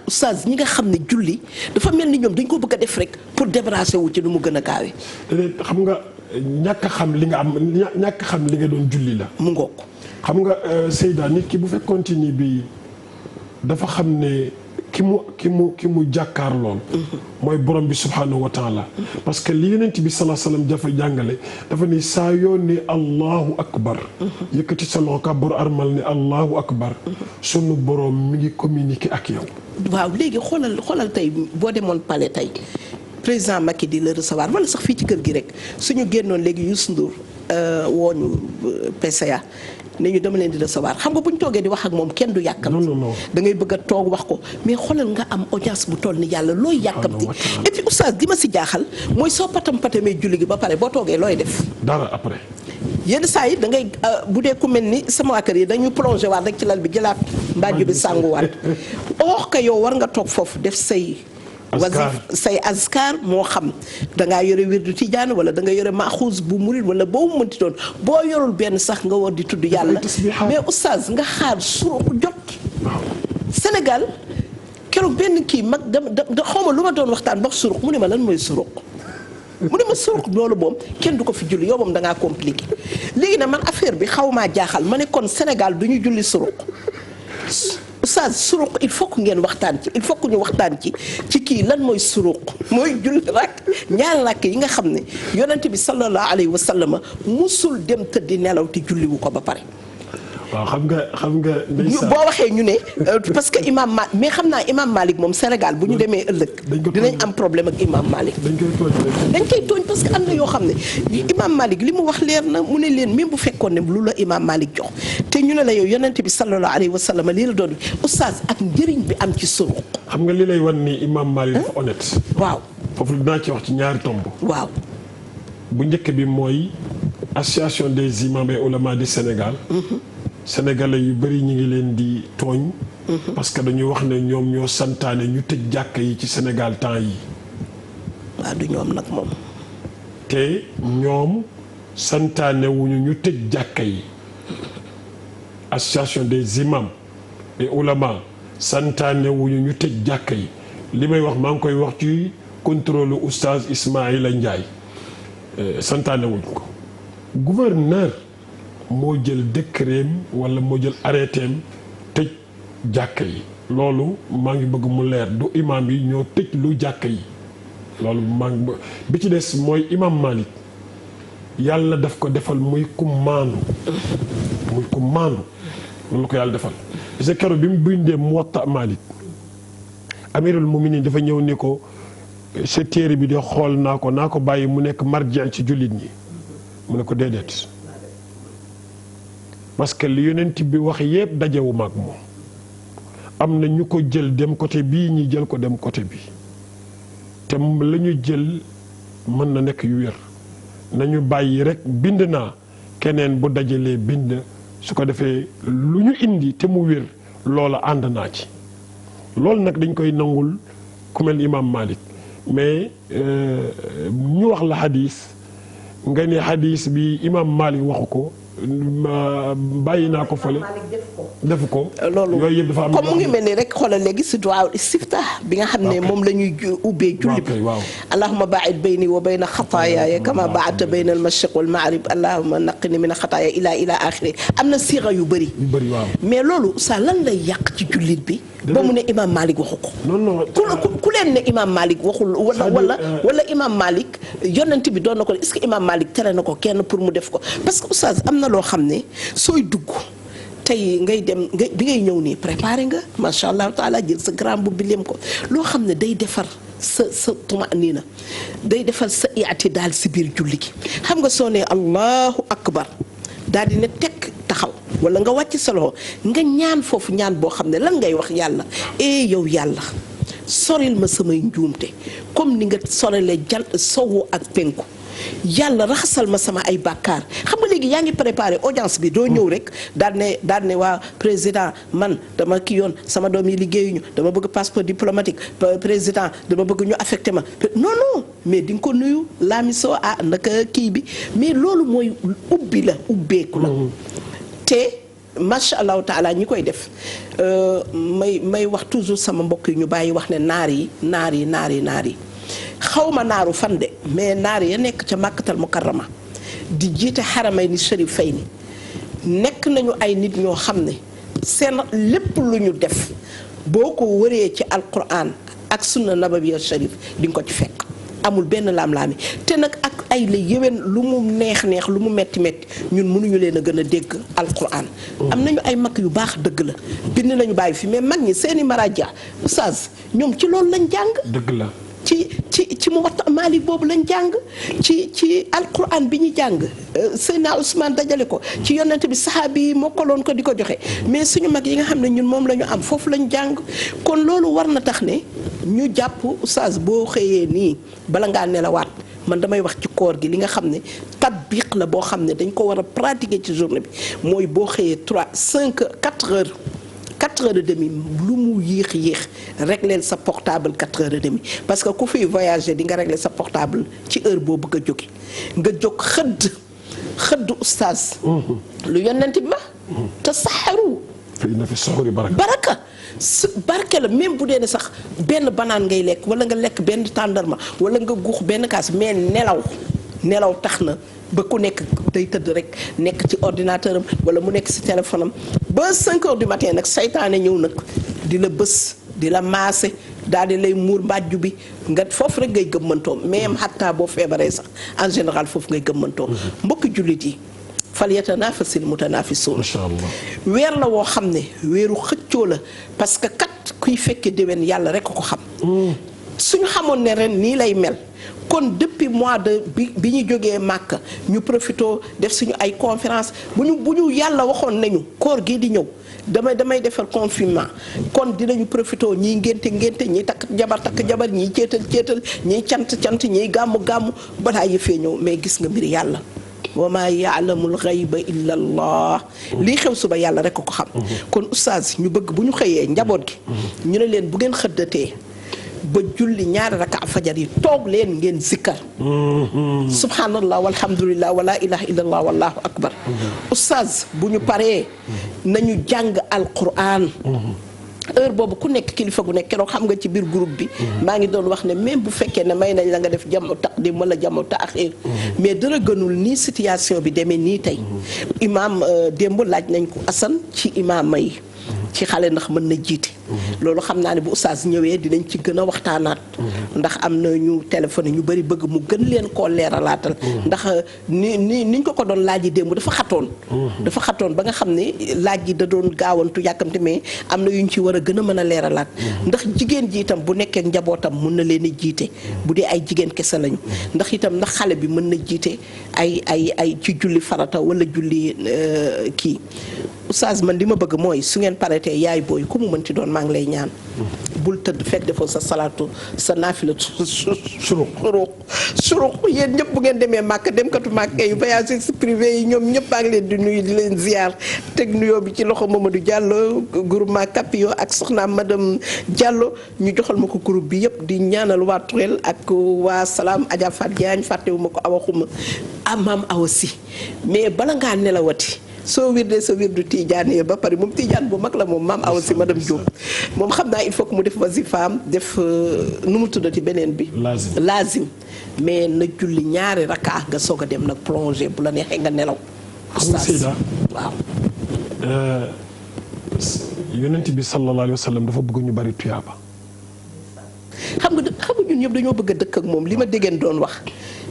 oustaz ñi nga xam ne julli dafa mel ni ñoom dañ ko bëgg a def rek pour débarrasser wu ci nu mu gën a gaawee. xam nga ñàkk xam li nga am ñàkk xam li nga doon julli la. mu ngoog. xam nga Seyda nit ki bu fekkoon ni bi dafa xam ne ki mu jàkkaar lool mooy borom bi subhanahu wa taala parce que li yonent bi sallallahu alayhi wasallam dafa jàngale dafa ni saa yoo ne allahu akbar yëkkati sa loxo kàbbaru armal ne allahu akbar sunu borom mi ngi communiquer ak yow. waaw léegi xoolal tey boo demoon palais tey président Macky di la recevoir wala sax fii ci kër gi rek suñu génnoon léegi Youssou Ndour wooñu PCA ne ñu dama leen di recevoir xam nga bu ñu toogee di wax ak moom kenn du yàkkamti. non da ngay bëgg a toog wax ko mais xoolal nga am audience bu toll ni yàlla looy yàkkamti. et puis oustaz gi ma si jaaxal mooy soo patamee julli gi ba pare boo toogee looy def. dara après. yenn saa yi da ngay bu dee ku mel ni sama waa kër yi dañu plongé waat rek ci lal bi jëlaat mbàjju bi sànguwaat or que yow war nga toog foofu def say. say askar moo xam dangaa yore wirdu tijaan wala da nga yore maaxuus bu murid wala boobu mënti doon boo yorul benn sax nga war di tudd yàlla mais oustaz nga xaar suruq jot Sénégal keroog benn kii mag da xawma lu ma doon waxtaan ba suruq mu ne ma lan mooy suruq mu ne ma suruq loolu moom kenn du ko fi julli yow moom dangaa compliqué léegi nag man affaire bi xaw maa jaaxal ma ne kon Sénégal du ñu julli suruq oustaz suruq il faut que ngeen waxtaan ci il faut que ñu waxtaan ci kii lan mooy suruq mooy julli ñaari rakk yi nga xam ne yonent bi sallallahu alayhi wa sallam musul dem tëddi nelaw te julliwu ko ba pare. waaw xam nga boo waxee ñu ne parce que imam Malik mais xam naa imam Malik moom Sénégal bu ñu demee ëllëg dinañ am problème ak imam Malik dañ koy tooñ parce que am na yoo xam ne imam Malik li mu wax leer na mu ne leen même bu fekkoon ne lu la imam Malik jox te ñu ne la yow yonent bi sallallahu alayhi wa sallam lii la doon oustaz ak njëriñ bi am ci suruq. xam nga li lay wan ni imam Malik dafa honnête. waaw foofu dinaa ci wax ci ñaari tomb. waaw bu njëkk bi mooy association des imams et oulémas du Sénégal. sénégalais yu bëri ñu ngi leen di tooñ. parce que dañuy wax ne ñoom ñoo santaane ñu tëj jàkka yi ci Sénégal temps yi. waaw du ñoom nag moom. te ñoom santaane wuñu ñu tëj jàkka yi. association des imams et oulémas santaane wuñu ñu tëj jàkka yi li may wax maa ngi koy wax ci contrôle oustaz Ismaïla Ndiaye santaane wuñ ko gouverneur moo jël décret wala moo jël arrêté tëj jàkka yi loolu maa ngi bëgg mu leer du imam yi ñoo tëj lu jàkka yi loolu maa ngi bi ci des mooy imam Malik yàlla daf ko defal muy ku maandu loolu ko yàlla defal parce que keroog bi mu bindee Muwatta Malik amirul muminin dafa ñëw ni ko sa téere bi de xool naa ko bàyyi mu nekk marji ci jullit ñi mu ne ko déedéet parce que li yonent bi wax yépp dajewu maag moom am na ñu ko jël dem côté bii ñi jël ko dem côté bi te la ñu jël mën na nekk yu wér nañu bàyyi rek bind naa keneen bu dajalee bind su ko defee lu ñu indi te mu wér loola ànd naa ci loolu nag dañ koy nangul ku mel imam Malik mais ñu wax la xadis nga ne xadis bi imam Malik waxu ko bàyyi naa ko fële def ko loolu yooyu yëpp dafa am comme mu ngi mel ni rek xoolal léegi si duwaa istiftah bi nga xam ne moom la ñuy ubbee julli bi allahumma baa'id bayni wa bayna xataayaaya kama baa'adta bayna al mashriq wal maghrib allahumma naqqini min xataaya ila axiri am na siira yu bëri mais loolu sa lan lay yàq ci jullit bi ba mu ne imam Malik waxu ko ku leen ne imam Malik waxul wala imam Malik yonent bi doon na ko est-ce que imam Malik tere na ko kenn pour mu def ko parce que oustaz am na loo xam ne sooy dugg tey ngay dem bi ngay ñëw nii préparé nga macha allah taala jël sa grand bu bileem ko loo xam ne day defar sa tumaaniina day defar sa i'tidaal si biir julli gi xam nga soo ne allahu akbar daal di ne tekk taxaw wala nga wàcc sa loxo nga ñaan foofu ñaan boo xam ne lan ngay wax yàlla yow yàlla soril ma samay njuumte comme ni nga sorelee jant sowu ak penku yàlla raxasal ma sama ay bàkkaar xam nga léegi yaa ngi préparé audience bi doo ñëw rek daal ne waa président man dama kii yoon sama doom yi liggéeyuñu dama bëgg passeport diplomatique président dama bëgg ñu affecté ma non mais di nga ko nuyu laamisoo naka kii bi mais loolu mooy ubbeeku la te macha allahu taala ñi koy def may wax toujours sama mbokk yi ñu bàyyi wax ne naar yi xawma naaru fan de mais naar ya nekk ca màkkatal mukarrama di jiite xaramay ni sharifay ni nekk nañu ay nit ñoo xam ne seen lépp lu ñu def boo ko wëree ci alquran ak sunna nabawiya sharif di nga ko ci fekk amul benn laam-laami te nag ak ay la yéwén lu mu neex lu mu metti ñun mënuñu leen a gën a dégg alquran am nañu ay mag yu baax dëgg la bind nañu bàyyi fi mais mag ñi seeni maraja oustaz ñoom ci loolu lañ jàng dëgg la ci Muwatta Malik boobu lañ jàng ci alquran bi ñu jàng Seydina Ousmane dajale ko ci yonent bi saxaabi yi mokkaloon ko di ko joxe mais suñu mag yi nga xam ne ñun moom la ñu am foofu lañ jàng kon loolu war na tax ne ñu jàpp oustaz boo xëyee nii bala ngaa nelawaat man damay wax ci koor gi li nga xam ne tatbiq la boo xam ne dañ ko war a pratiquer ci journée bi mooy boo xëyee 4 heures et demie lu mu yéex régler sa portable 4 heures et demie parce que ku fiy voyager di nga régler sa portable ci heure boo bëgg a jóge nga jóg xëdd oustaz lu yonent bi ma te saxaru na fi soxori baraka barke la même bu dee ne sax benn banaan ngay lekk wala nga lekk benn tàndarma wala nga guux benn kaas mais nelaw tax na ba ku nekk day tëdd rek nekk ci ordinateur am wala mu nekk ci téléphone am ba 5 heures du matin nag saytaane ñëw nag di la bës di la maase daal di lay muur mbàjju bi nga foofu rek ngay gëmmantoom même xataa boo feebaree sax en général foofu ngay gëmmantoom mbokki jullit yi falyatanafasil mutanafisuun. macha allah. weer la woo xam ne weeru xëccoo la parce que kat kuy fekke déwén yàlla rek ko xam. suñu xamoon ne ren nii lay mel. kon depuis mois de bi ñu jógee Màkka ñu profito def suñu ay conférence bu ñu yàlla waxoon nañu koor gii di ñëw damay defar confinement kon dinañu profito ñii ngénte ñii takk jabar ñii céetal ñii cant ñii gàmmu balaa yëfee ñëw mais gis nga mbir yàlla wa maa ya'lamul ghayba illa allah lii xew suba yàlla rek ko xam. kon oustaz ñu bëgg bu ñu xëyee njaboot gi ñu ne leen bu ngeen xëddatee ba julli ñaari raka fajar yi toog leen ngeen zikkar subhanallah walhamdulillah wala ilaha illallah wallahu akbar oustaz bu ñu paree nañu jàng alquran heure boobu ku nekk kilifa gu nekk keroog xam nga ci biir groupe bi maa ngi doon wax ne même bu fekkee ne may nañ la nga def jamu taqdim wala jamu taaxir mais dara gënul nii situation bi demee nii tey imaam démb laaj nañ ko Assane ci imaam yi ci xale ndax mën na jiite loolu xam naa ne bu oustaz ñëwee dinañ ci gën a waxtaanaat ndax am na ñu téléphoné ñu bari bëgg mu gën leen koo leeralaatal ndax niñ ko doon laaj yi démb dafa xatoon ba nga xam ne laaj yi da doon gaawantu yàkkamte mais am na yu ñu ci war a gën a mën a leeralaat ndax jigéen ji itam bu nekkee njabootam mën na leen a jiite bu dee ay jigéen kese lañu ndax itam ndax xale bi mën na jiite ay ci julli farata wala julli kii oustaz man li ma bëgg mooy su ngeen paretee yaay booy ku mu mënti doon maa ngi lay ñaan bul tëdd fekk defoo sa salaatu sa naafila suruq yéen ñëpp bu ngeen demee màkk demkatu màkk yu voyage privé yi ñoom ñëpp maa ngi leen di nuyu di leen ziar teg nuyoo bi ci loxo Mamadou Diallo groupement Capio ak soxnaam madame Diallo ñu joxal ma ko groupe bi yëpp di ñaanal waa Turel ak waa Salaam Adja Fat Diagne fàttewuma ko awaxuma maam awa si mais bala ngaa nelawati soo wirdee sa wirdu Tidiane ba pare moom Tidiane bu mag la moom maam awa si madame Diop moom xam naa il faut que mu def wasifaam def nu mu tuddati beneen bi lazim mais na julli ñaari rakka nga soog a dem nag plongé bu la neexee nga nelaw Seyda waaw yonent bi sallallahu alayhi wa sallam dafa bëgg ñu bari tuyaaba xam nga ñun ñëpp dañoo bëgg a dëkk ak moom li ma déggeen doon wax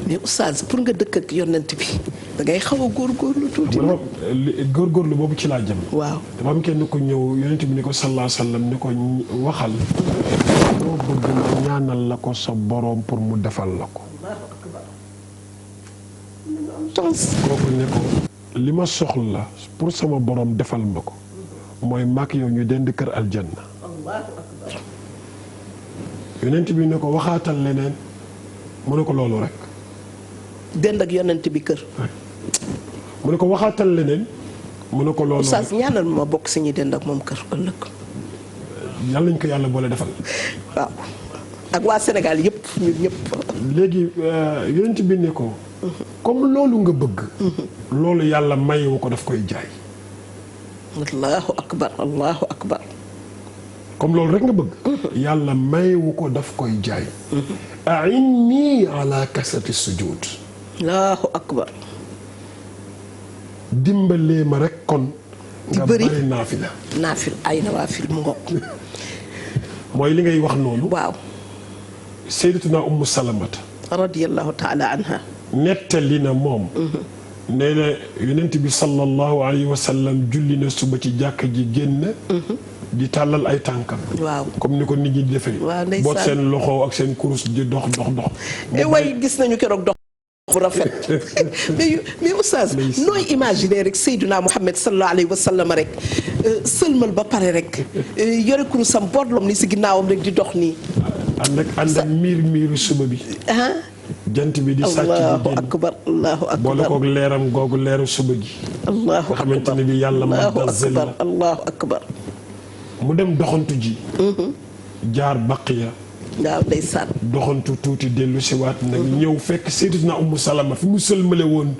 mais oustaz pour nga dëkk ak yonent bi da ngay xaw a góorgóorlu tuuti. góorgóorlu boobu ci laa jëm. waaw dafa am kenn ko ñëw yonent bi ni ko sallallahu alayhi wa sallam ni ko waxal. moo bëgg nga ñaanal la ko sa boroom pour mu defal la ko. kooku ne ko li ma soxla pour sama boroom defal ma ko mooy maak yow ñu dend kër aljanna. yonent bi ne ko waxaatal leneen mu ne ko loolu rek. dend ak yonent bi kër. mu ne ko waxaatal leneen mu ne ko loolu rek. oustaz ñaanal ma bokk si ñi dend ak moom kër ëllëg. yàlla nañ ko yàlla boole defal. waaw ak waa Sénégal yëpp ñun ñëpp. léegi yonent bi ne ko. comme loolu nga bëgg. loolu yàlla mayewu ko daf koy jaay. allahu akbar allahu akbar. comme loolu rek nga bëgg. yàlla mayewu ko daf koy jaay. a'inni ala kasrati sujud. allahu akbar. dimbalee ma rek kon. nga bari naafila. ay nawaafil mu ngoog. mooy li ngay wax noonu. waaw. sayyidatuna ummu salamata. radiyallahu taala anha. nettali na moom. nee na yonent bi sallallahu alayhi wa sallam julli na suba ci jàkk ji génn. di tàllal ay tànkam. waaw comme ni ko nit ñi di defee. waaw ndeysaan boot seen loxo ak seen kurus di dox. way gis nañu keroog dox bu rafet. mais oustaz nooy imaginer rek Seydina Muhammad sallallahu alayhi wa sallam rek sëlmal ba pare rek yore kurusam boodlom ni si ginnaawam rek di dox nii. ànd ak miiru suba bi. jant bi di sàcc di allahu akbar allahu akbar boole koog leeram googu leeru suba gi. allahu akbar nga xamante ne bi yàlla allahu akbar mu dem doxantu ji. jaar baqiya. waaw ndeysaan. doxantu tuuti dellu si waat nag ñëw fekk Sayyidatuna Ummu Salama fi mu sëlmale woon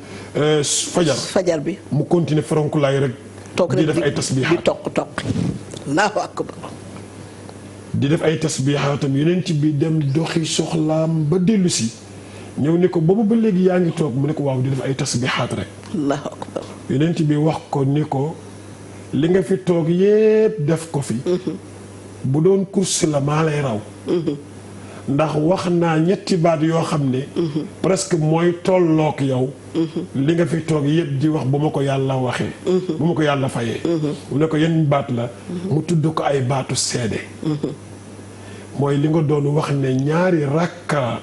fajar bi. mu continuer farankulaay rek. toog rek di def ay tasbiixaat di toq allahu akbar. di def ay tasbiixaatam yeneen ci bi dem doxi soxlaam ba dellu si ñëw ne ko boobu ba léegi yaa ngi toog mu ne ko waaw di def ay tasbiixaat rek. allahu akbar. yeneen ci bi wax ko ni ko li nga fi toog yépp def ko fi. bu doon course la maa lay raw. ndax wax naa ñetti baat yoo xam ne presque mooy tollook yow li nga fi toog yëpp di wax bu ma ko yàlla waxee bu ma ko yàlla fayee mu ne ko yenn baat la mu tudd ko ay baatu seede mooy li nga doon wax ne ñaari rakka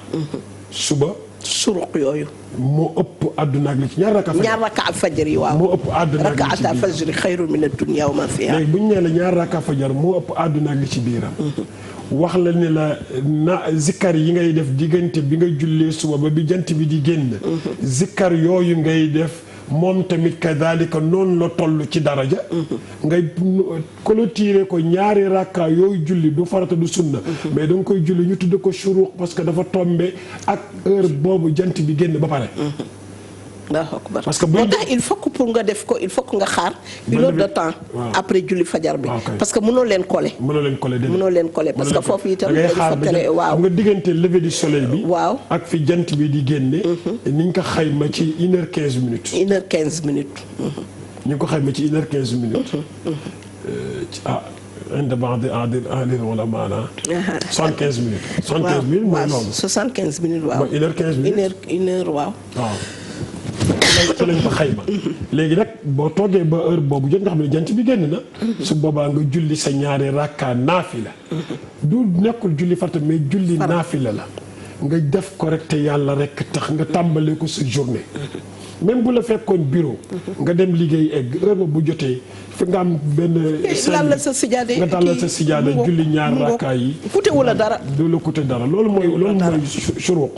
suba suruq yooyu moo ëpp àdduna ak li ci ñaar rakka fajar yi waaw moo ëpp àdduna ak li ci rakka fajar xayrun mina dunya wa ma fiha léegi bu ñu nee la ñaar rakka fajar moo ëpp àdduna ak li ci biiram wax la ne la na zikkar yi ngay def diggante bi nga jullee suba ba bi jant bi di génn zikkar yooyu ngay def moom tamit kadalika noonu la toll ci daraja ngay clôturer ko ñaari rakka yooyu julli du farata du sunna mais da nga koy julli ñu tudd ko shuruq parce que dafa tombe ak heure boobu jant bi génn ba pare parce que moo tax il faut que pour nga def ko il faut que nga xaar une heure de temps après julli fajar bi parce que mënoo leen coller parce que foofu itam ngay xaar waaw nga diggante lever du soleil bi waaw ak fi jant bi di génne niñ ko xayma ci 1h15 minutes 1h15 minutes ñu ngi ko xayma ci 1h15 minutes indi wala maanaam 75 minutes 75 minutes mooy loolu 75 minutes waaw 1h15 minutes une heure waaw ci lañ ko xayma léegi nag boo toogee ba heure boobu jot nga xam ne jant bi génn na su boobaa nga julli sa ñaari rakka naafila du nekkul julli farata mais julli naafila la nga def ko rek te yàlla rek tax nga tàmbalee ko sa journée même bu la fekkoon bureau nga dem liggéey egg heure bu jotee fi nga am benn nga tàllal sa sijaada julli ñaar rakkaa yi coûté wala dara du la coûté dara loolu mooy suruq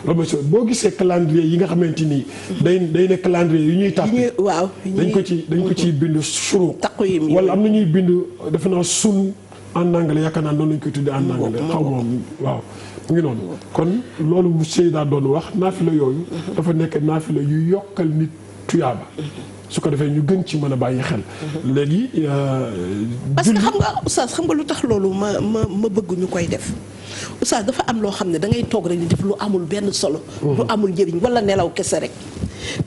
loolu mooy boo gisee calendrier yi nga xamante ni day ne calendrier yu ñuy tàpp waaw dañ ko ciy bind suruq wala am na ñuy bind defe naa sun en anglais yaakaar naa noonu lañ koy tuddee en anglais xaw moom waaw mu ngi noonu kon loolu Seyda doon wax naafila yooyu dafa nekk naafila yu yokkal nit tuyaaba su ko defee ñu gën ci mën a bàyyi xel léegi parce que xam nga oustaz xam nga lu tax loolu ma bëgg ñu koy def oustaz dafa am loo xam ne da ngay toog rek di def lu amul benn solo lu amul njëriñ wala nelaw kese rek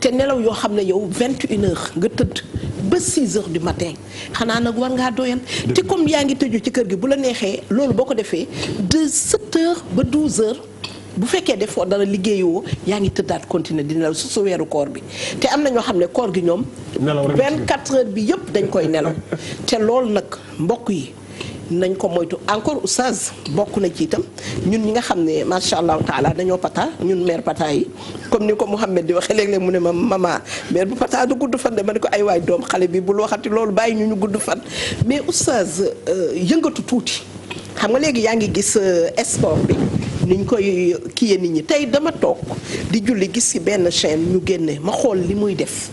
te nelaw yoo xam ne yow 21 heures nga tëdd ba 6 heures du matin xanaa nag war ngaa doyal te comme yaa ngi tëju ci kër gi bu la neexee loolu boo ko defee de 7 heures ba 12 heures bu fekkee defoo dara liggéeyoo yaa ngi tëddaat continuer di nelaw su weeru koor bi te am na ñoo xam ne koor gi ñoom 24 heures bi yëpp dañ koy nelaw te loolu nag mbokk yi nañ ko moytu encore oustaz bokk na ci itam ñun ñi nga xam ne macha allahu taala dañoo pata ñun mère pata yi comme ni ko Mouhamed di waxee léeg-léeg mu ne ma mama mère bu pata du gudd fan de ma ne ko ay waay doom xale bi bul waxati loolu bàyyi ñu gudd fan mais oustaz yëngatu tuuti xam nga léegi yaa ngi gis sport bi niñ koy kiyee nit ñi tey dama toog di julli gis ci benn chaîne ñu génne ma xool li muy def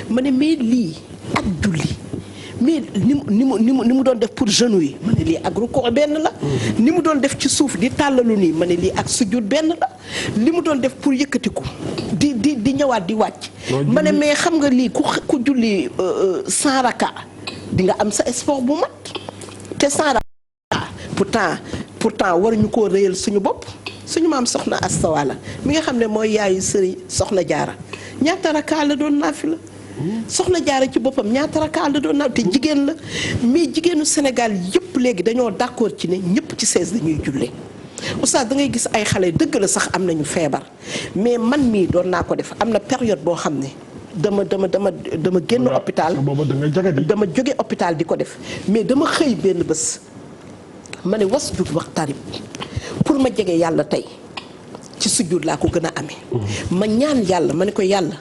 ma ne mais lii ak julli mais ni mu doon def pour genou yi ma ne lii ak rukkoo benn la ni mu doon def ci suuf di tàllalu nii ma ne lii ak sujud benn la li mu doon def pour yëkkatiku di ñëwaat di wàcc ma ne mais xam nga lii ku julli 100 raka di nga am sa sport bu mat te 100 raka pourtant waruñu koo réyal suñu bopp suñu maam soxna Asta Wala mi nga xam ne mooy yaayu sëriñ soxna jaara ñaata raka la doon naafila soxna jaara ci boppam ñaata raka la doon naaw te jigéen la mais jigéenu Sénégal yëpp léegi dañoo d'accord ci ne ñëpp ci 16 dañuy jullee oustaz da ngay gis ay xale dëgg la sax am nañu feebar mais man mii doon naa ko def am na période boo xam ne dama génn hôpital dama jóge hôpital di ko def mais dama xëy benn bés ma ne wasjud waqtarib pour ma jege yàlla tey ci sujud laa ko gën a amee ma ñaan yàlla ma ne ko yàlla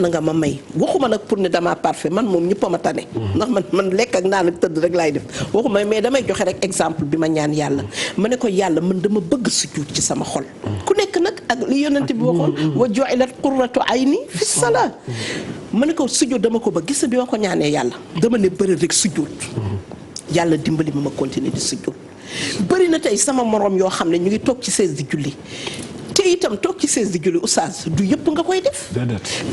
na nga ma may waxuma nag pour ne dama parfait man moom ñëpp a ma tane ndax man lekk ak naan ak tëdd rek laay def waxuma mais damay joxe rek exemple bi ma ñaan yàlla ma ne ko yàlla man dama bëgg sujud ci sama xol ku nekk nag ak li yonent bi waxoon wa ju'ilat qurratu ayni fi salat ma ne ko sujud dama ko ba gis bi ma ko ñaanee yàlla dama ne bëri rek sujud yàlla dimbali ma continuer di sujud bëri na tey sama morom yoo xam ne ñu ngi toog ci 16 di julli te itam toog ci 16 di julli oustaz du yëpp nga koy def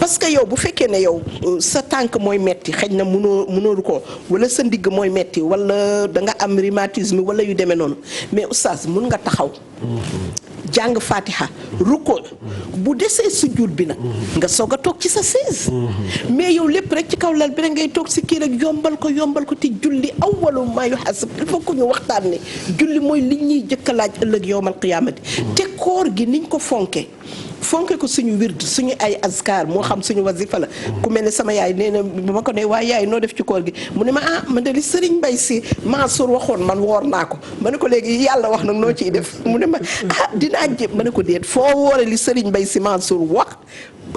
parce que yow bu fekkee ne yow sa tànk mooy metti xëy na mënoo ko wala sa ndigg mooy metti wala da nga am rhumatisme wala yu demee noonu mais oustaz mun nga taxaw jàng fatiha ruko bu desee sujjuut bi nag nga soog a toog ci sa chaise mais yow lépp rek ci kaw lal bi rek ngay toog si kii rek yombal ko te julli awwalu maa yuhasab il faut que ñu waxtaan ne julli mooy li ñuy jëkk a laaj ëllëg yowmal qiyaamati te koor gi niñ ko fonke ko suñu wird suñu ay azkar moo xam suñu wasifa la ku mel ne sama yaay nee na ba ma ko ne waaye yaay noo def ci koor gi mu ne ma man de li Serigne Mbaye Sy Mansour waxoon man woor naa ko ma ne ko léegi yàlla wax nag noo ciy def mu ne ma dinaa jëm ma ne ko déet foo woore li Serigne Mbaye Sy Mansour wax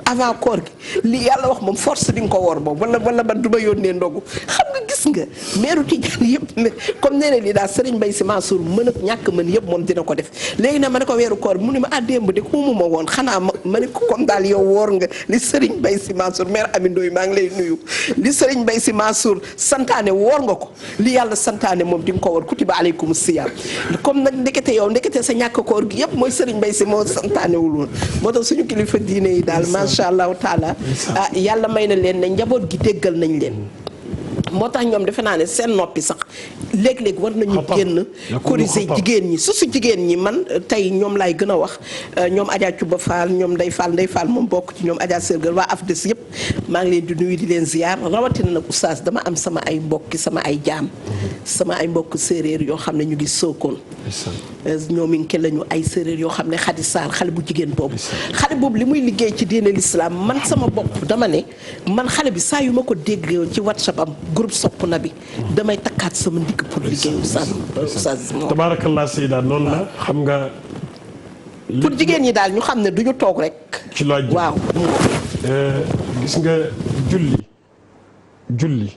avant koor gi li yàlla wax moom force di nga ko woor boobu wala man du ma yónnee ndogu xam nga gis nga meeru Tijaan yëpp comme nee na lii daal Serigne Mbaye Sy Mansour mën ak ñàkk mën yëpp moom dina ko def léegi nag ma ne ko weeru koor mu ne ma démb de xuumu ma woon xanaa ma ne ko comme daal yow woor nga li Serigne Mbaye Sy Mansour mère Ami Ndoye maa ngi lay nuyu li Serigne Mbaye Sy Mansour santaane woor nga ko li yàlla santaane moom di nga ko woor kutiba aleykum siyaam comme nag ndekete sa ñàkk koor gi yëpp mooy Serigne Mbaye Sy moo santaanewul woon moo tax suñu kilifa diine yi daal macha allahu taala yàlla may na leen ne njaboot gi déggal nañ leen moo tax ñoom defe naa ne seen noppi sax léeg-léeg war nañu génn corriger jigéen ñi su jigéen ñi man tey ñoom laay gën a wax ñoom Adja Cuba Fall ñoom Ndey Fall moom bokk ci ñoom Adja Sërgal waa AFDES yëpp maa ngi leen di nuyu di leen ziar rawatina nag oustaz dama am sama ay mbokki sama ay jaam sama ay mbokk séeréer yoo xam ne ñu ngi Sokone ñoom i ngi lañu ay séeréer yoo xam ne Xadi Saar xale bu jigéen boobu xale boobu li muy liggéey ci diine l'islam man sama bopp dama ne man xale bi saa yu ma ko dégg ci WhatsApp am groupe sopp na bi damay takkaat sama ndigg pour liggéey oustaz tabaarakallah Seyda noonu la xam nga pour jigéen ñi daal ñu xam ne duñu toog rek ci laaj waaw gis nga julli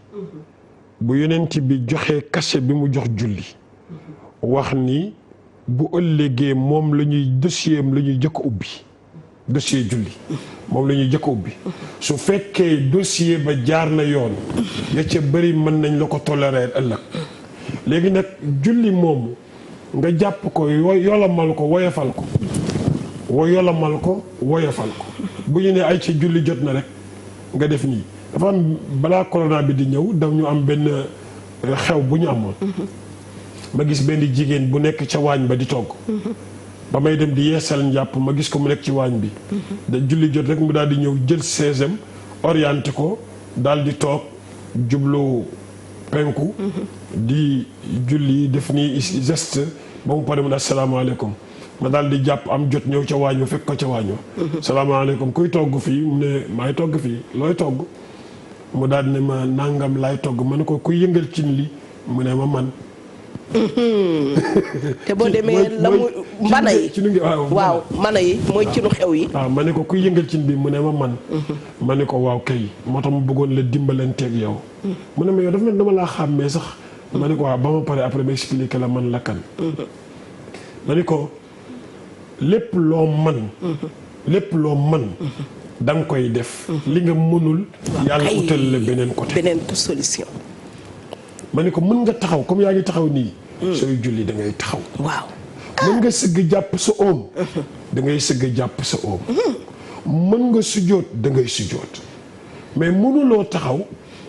bu yonent bi joxee cachet bi mu jox julli wax ni bu ëllëgee moom la ñuy dossier am la ñuy jëkk ubbi dossier julli moom la ñuy jëkk ubbi su fekkee dossier ba jaar na yoon ya ca bëri mën nañ la ko tolérer ëllëg léegi nag julli moomu nga jàpp ko yolamal ko woyofal ko woyofal ko bu ñu ne ay ci julli jot na rek nga def nii dafa am balaa corona bi di ñëw daf ñu am benn xew bu ñu amoon ma gis benn jigéen bu nekk ca waañ ba di togg ba may dem di yeesal njàpp ma gis ko mu nekk ci waañ bi da julli jot rek mu daal di ñëw jël seesam orienté ko daal di toog jublu penku di julli def ni geste ba mu pare mu ne asalaamaaleykum ma daal di jàpp am jot ñëw ca waañ ba fekk ko ca waañ ba salaamaaleykum kuy togg fii mu ne maay togg fii looy togg mu daal di ne ma nangam laay togg ma ne ko kuy yëngal cin li mu ne ma man te boo demee la mu mbana yi waaw mbana yi mooy cinu xew yi waaw ma ne ko kuy yëngal cin bi mu ne ma man ma ne ko waaw kay moo tax mu bëggoon la dimbalanteeg yow mu ne ma yow dafa mel dama laa xàmmee sax ma ne ko waaw ba ma pare après ma expliqué la man la kan ma ne ko lépp loo man da nga koy def li nga mënul yàlla utal la beneen solution ma ne ko mën nga taxaw comme yaa ngi taxaw nii sooy julli da ngay taxaw waaw mën nga sëgg jàpp sa oom da ngay sëgg jàpp sa oom mën nga sujjóot da ngay sujjóot mais mënuloo taxaw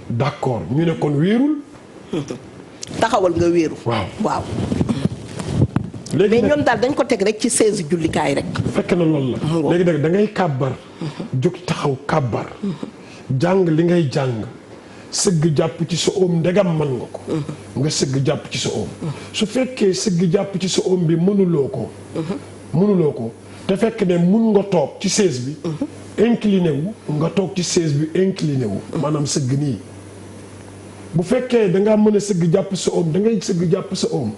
d'accord ñu ne kon wéerul taxawal nga wéeru waaw léegi mais ñoom daal dañ ko teg rek ci 16 jullikaay rek fekk na loolu la léegi nag da ngay kàbbar jóg taxaw kàbbar jàng li ngay jàng sëgg jàpp ci sa oom ndegam mën nga ko nga sëgg jàpp ci sa oom su fekkee sëgg jàpp ci sa oom bi mënuloo ko te fekk ne mun nga toog ci chaise bi incliné wu nga toog ci chaise bi incliné wu maanaam sëgg nii bu fekkee dangaa mën a sëgg jàpp sa oom da ngay sëgg jàpp sa oom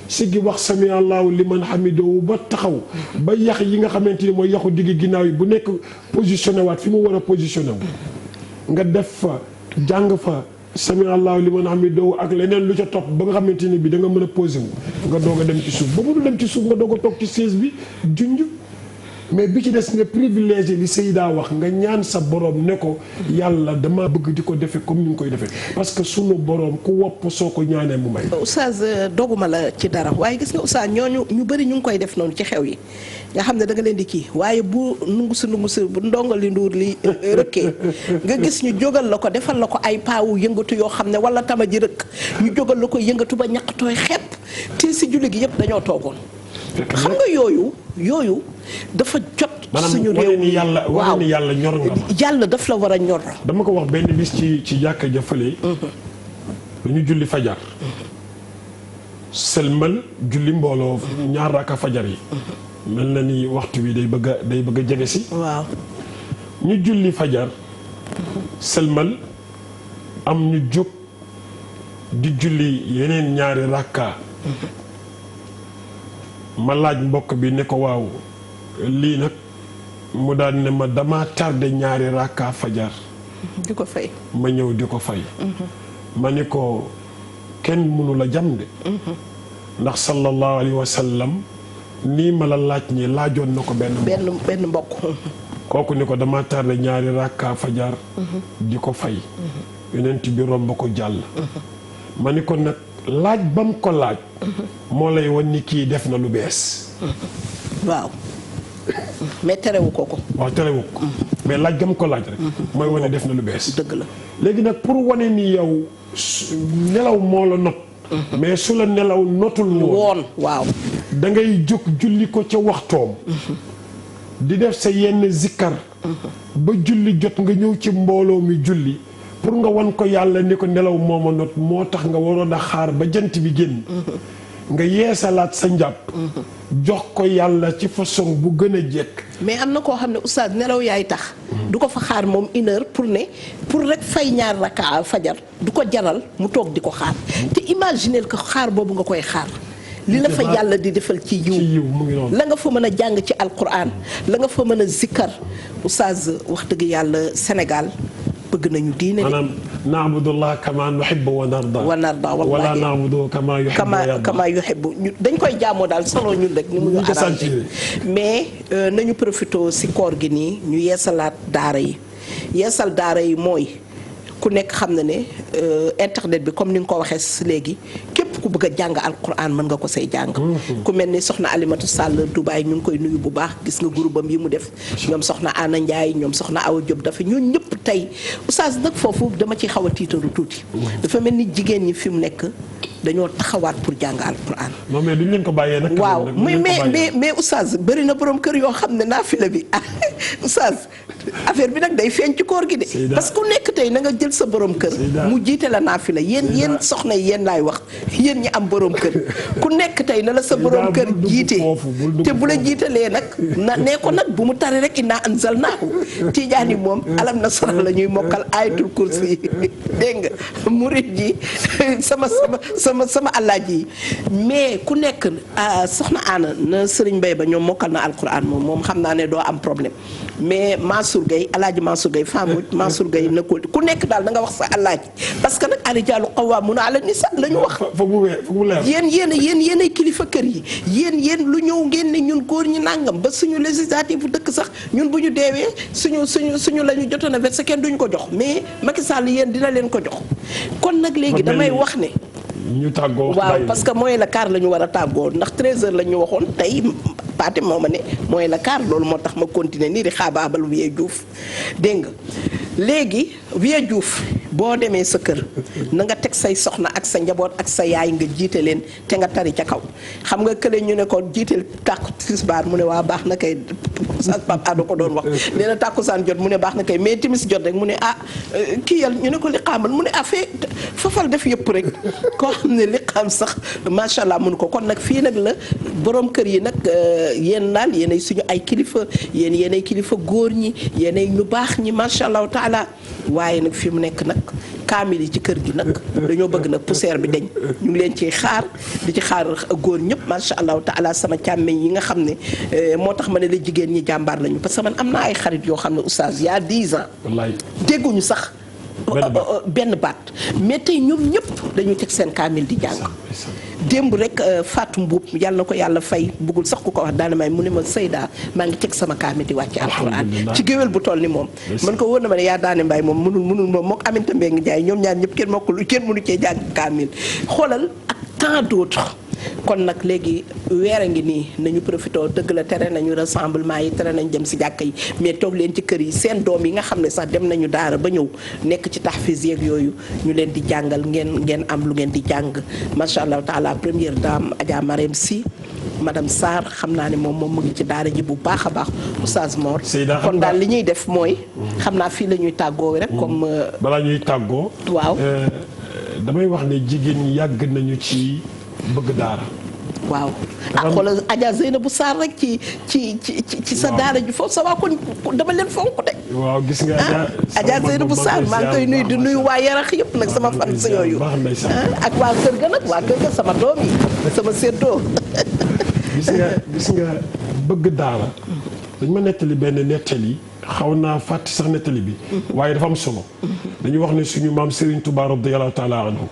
siggi wax sami allahu liman hamidahu ba taxaw ba yax yi nga xamante ni mooy yaxu digg ginnaaw yi bu nekk positionné waat fi mu war a positionné wu nga def fa jàng fa sami allahu liman hamidahu ak leneen lu ca topp ba nga xamante ni bi da nga mën a posé wu nga doog a dem ci suuf ba mënu dem ci suuf nga doog a toog ci chaise bi junj mais bi ci des nga privilégié li Seyda wax nga ñaan sa borom ne ko yàlla dama bëgg di ko defee comme ni nga koy defee parce que sunu borom ku wopp soo ko ñaanee mu may. oustaz doguma la ci dara waaye gis nga oustaz ñooñu ñu bëri ñu ngi koy def noonu ci xew yi nga xam ne da nga leen di kii waaye bu nungu si bu ndongali nduur li rëkkee nga gis ñu jógal la ko defal la ko ay paawu yëngatu yoo xam ne wala tama ji rëkk ñu jógal la ko yëngatu ba ñaq tooy xepp te si julli gi yëpp dañoo toogoon. xam nga yooyu dafa jot. suñu réew mi waaw wane ni yàlla ñor nga ma. yàlla daf la war a ñor. dama ko wax benn bis ci jàkka ja fële. dañu julli fajar. sëlmal julli mbooloo ñaar raaka fajar yi. mel na ni waxtu bi day bëgg a jege si. waaw ñu julli fajar. sëlmal am ñu jóg di julli yeneen ñaari rakka. ma laaj mbokk bi ne ko waaw lii nag mu daal ne ma dama tardé ñaari rakka fajar. di ko fay. ma ñëw di ko fay. ma ni ko kenn mënu la jam de. ndax sallallahu alayhi wa sallam nii ma la laaj ñi laajoon na ko benn mbokk. kooku ni ko dama tardé ñaari rakka fajar. di ko fay. yonent bi romb ko jàll. ma ni ko nag laaj ba mu ko laaj. moo lay wan ni kii def na lu bees. waaw mais terewu ko. waaw terewu ko. mais laaj ga mu ko laaj rek. mooy wane def na lu bees. dëgg la léegi nag pour wane ni yow nelaw moo la not. mais su la nelaw notul woon. waaw. da ngay jóg julli ko ca waxtoom. di def sa yenn zikkar. ba julli jot nga ñëw ci mbooloo mi julli. pour nga wan ko yàlla ni ko nelaw mooma not moo tax nga waroon a xaar ba jant bi génn. nga yeesalaat sa njàpp. jox ko yàlla ci façon bu gën a jekk. mais am na koo xam ne oustaz nelaw yaay tax. du ko fa xaar moom 1 heure pour rek fay ñaar raka fajar du ko jaral mu toog di ko xaar. te imaginer ko xaar boobu nga koy xaar. li la fa yàlla di defal ci yiw la nga fa mën a jàng ci alquran la nga fa mën a zikkar oustaz wax dëgg yàlla Sénégal. bëgg nañu diine maanaam naabudullah kama nuhibbu wa narda wala naabudu kama yuhibbu dañ koy jaamoo daal solo ñun rek ni mu ñu arrangé mais nañu profité si koor gi nii ñu yeesalaat daara yi mooy ku nekk xam na ne internet bi comme ni nga ko waxee léegi képp ku bëgg a jàng alquran mën nga ko say jàng. ku mel ni soxna Alimatu Sall Dubaay ñu ngi koy nuyu bu baax gis nga groupe am yi mu def. ñoom soxna Ana Ndiaye ñoom soxna Awa Diop dafa ñun ñëpp tey oustaz nag foofu dama ci xaw a tiitaru tuuti. dafa mel ni jigéen ñi fi mu nekk dañoo taxawaat pour jàng alquran. non mais duñ leen ko bàyyee nag. waaw mais oustaz bëri na borom kër yoo xam ne naafila bi oustaz affaire bi nag day feeñ ci koor gi de. parce que ku nekk tey na nga jël sa borom kër. mu jiite la naafila yéen soxna yi yéen laay wax yéen ñi am borom kër ku nekk tey na la sa borom kër jiite te bu la jiitalee nag na nee ko nag bu mu tari rek inna anzalnaahu tiijaan yi moom alam nasrah la ñuy mokkal ayatul kursi yi dégg nga murid ji sama allaaj yi mais ku nekk soxna Ana na Serigne Mbaye ba ñoom mokkal na alquran moom xam naa ne doo am problème mais Mansour Gueye alaaji Mansour Gueye femme Mansour Gueye na ko ku nekk daal da nga wax sa allaaji parce que nag arijaalu qawwaamuuna ala nisaa la ñu wax yéen ay kilifa kër yi yéen lu ñëw ngeen ne ñun góor ñi nàngam ba suñu législative bu dëkk sax ñun bu ñu deewee suñu la ñu jotoon a versé kenn duñu ko jox mais Macky Sall yéen dina leen ko jox kon nag léegi damay wax ne ñu tàggoo waaw parce que mooy la quart la ñu war a tàggoo ndax 13h la ñu waxoon tey Pathé moo ma ne mooy la quart loolu moo tax ma continuer nii di xaabaabal Vieux Diouf dégg nga léegi Vieux Diouf boo demee sa kër na nga teg say soxna ak sa njaboot ak sa yaay nga jiite leen te nga tari ca kaw xam nga kële ñu ne ko jiiteel tàkku tisbaar mu ne waa baax na kay sa Pape Ado ko doon wax nee na tàkkusaan jot mu ne baax na kay mais timis jot rek mu ne kii yal ñu ne ko li xaamal mu ne fafal def yëpp rek koo xam ne li xam sax macha allah mun ko kon nag fii nag la borom kër yi nag yéen daal yéenay suñu ay kilifa yéenay kilifa góor ñi yéenay ñu baax ñi macha allah taala waaye nag fi mu nekk nag kaamil yi ci kër gi nag dañoo bëgg nag poussière bi dañ ñu ngi leen ciy xaar di ci xaar góor ñëpp macha allah taala sama càmmeñ yi nga xam ne moo tax ma ne la jigéen ñi jàmbaar lañu parce que man am naa ay xarit yoo xam ne oustaz y a 10 ans dégguñu sax benn baat mais tey ñoom ñëpp dañu teg seen kaamil di jàng démb rek Fatou Mbuub yàlla na ko yàlla fay bëggul sax ku ko wax daana may mu ne ma Seyda maa ngi teg sama kaamil di wàcc alxuraan ci géwél bu toll ni moom man ko wóor na ma ne yaa daane mbay moom mënul moom mook Aminata Mbengue Ndiaye ñoom ñaar ñëpp kenn mënu cee jàng kaamil xoolal ak tant d'autres kon nag léegi weer a ngi nii nañu profité dëgg la tere nañu rassemblement yi tere nañu dem si jàkka yi mais toog leen ci kër yi seen doom yi nga xam ne sax dem nañu daara ba ñëw nekk ci tahfiz yeeg yooyu ñu leen di jàngal ngeen am lu ngeen di jàng macha allah taala première dame Adja Marème Sy madame Sarr xam naa ne moom mu ngi ci daara ji bu baax a baax Oustaz Mor kon daal li ñuy def mooy xam naa fii la ñuy tàggoo rek comme balaa ñuy tàggoo waaw damay wax ne jigéen ñi yàgg nañu ci bëgg daara waaw xoolal Adja Zeynabou Sarr rek ci sa daara ji foofu sa waa kon dama leen fonk de waaw gis nga Adja Zeynabou Sarr maa ngi koy nuyu di nuyu waa Yarax yëpp nag sama fan sa yooyu ak waa kër ga nag waa kër ga sama doom yi sama séddoo gis nga bëgg daara dañ ma nettali benn nettali xaw naa fàtti sax nettali bi waaye dafa am solo dañuy wax ne suñu maam Serigne Touba radiyallahu taala anhu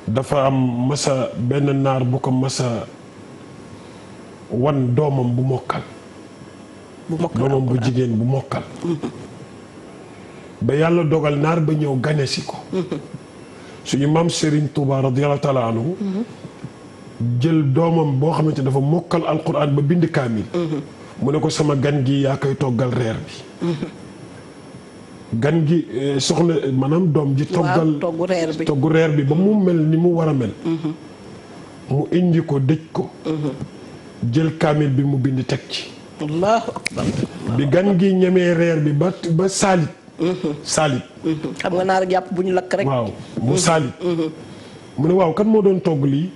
dafa am masa benn naar bu ko masa wan doomam bu mokkal doomam bu jigéen bu mokkal ba yàlla dogal naar ba ñëw gane si ko suñu maam Serigne Touba radiyallahu taala anhu jël doomam boo xamante dafa mokkal alquran ba bind kaamil mu ne ko sama gan gi yaa koy toggal reer bi gan gi soxna maanaam doom ji togg reer bi ba mu mel ni mu war a mel mu indi ko dëj ko jël kaamil bi mu bind teg ci allahu akbar bi gan gi ñemee reer bi ba saalit xam nga naar jàpp bu ñu lakk rek waaw mu saalit mu ne waaw kan moo doon togg lii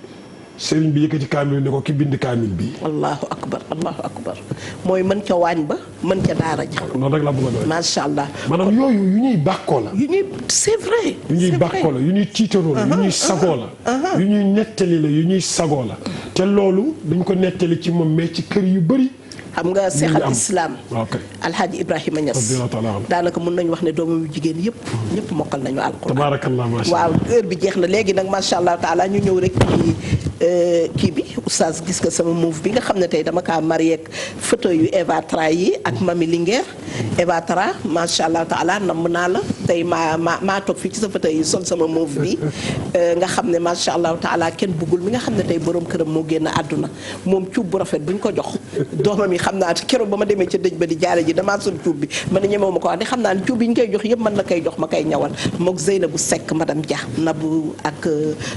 sëriñ bi yëkkati kaamil ne ko ki bind kaamil bi allahu akbar mooy mën ca waañ ba mën ca daara ja loolu rek la bëgg a doon macha allah maanaam yooyu yu ñuy bàkkoo la c'est vrai yu ñuy bàkkoo la yu ñuy tiitaroo la yu ñuy sagoo la yu ñuy nettali la yu ñuy sagoo la te loolu dañ ko nettali ci moom mais ci kër yu bëri xam nga Seex al Islam Alhaaji Ibrahima Niass daanaka mën nañu wax ne doomam yu jigéen ñëpp mokkal nañu alquran tabaarakallah macha waaw heure bi jeex na léegi nag macha allah taala ñu ñëw rek ci kii bi oustaz gis nga sama move bi nga xam ne tey dama kaa marié ak photo yu Eva Tra yi ak Mami Linguère Eva Tra macha allah taala namm naa la tey maa toog fii ci sa photo yi sol sama move bi nga xam ne macha allah taala kenn bëggul mi nga xam ne tey borom këram moo génn àdduna moom cuub bu rafet bu ñu ko jox doomam yi xam naa keroog ba ma demee ca dëj ba di jaale ji damaa sol cuub bi ma ne ñemewu ma ko wax ne xam naa ne cuub yi ñu koy jox yëpp man la koy jox ma koy ñawal mook Zeynabou Seck madame Dia Nabou ak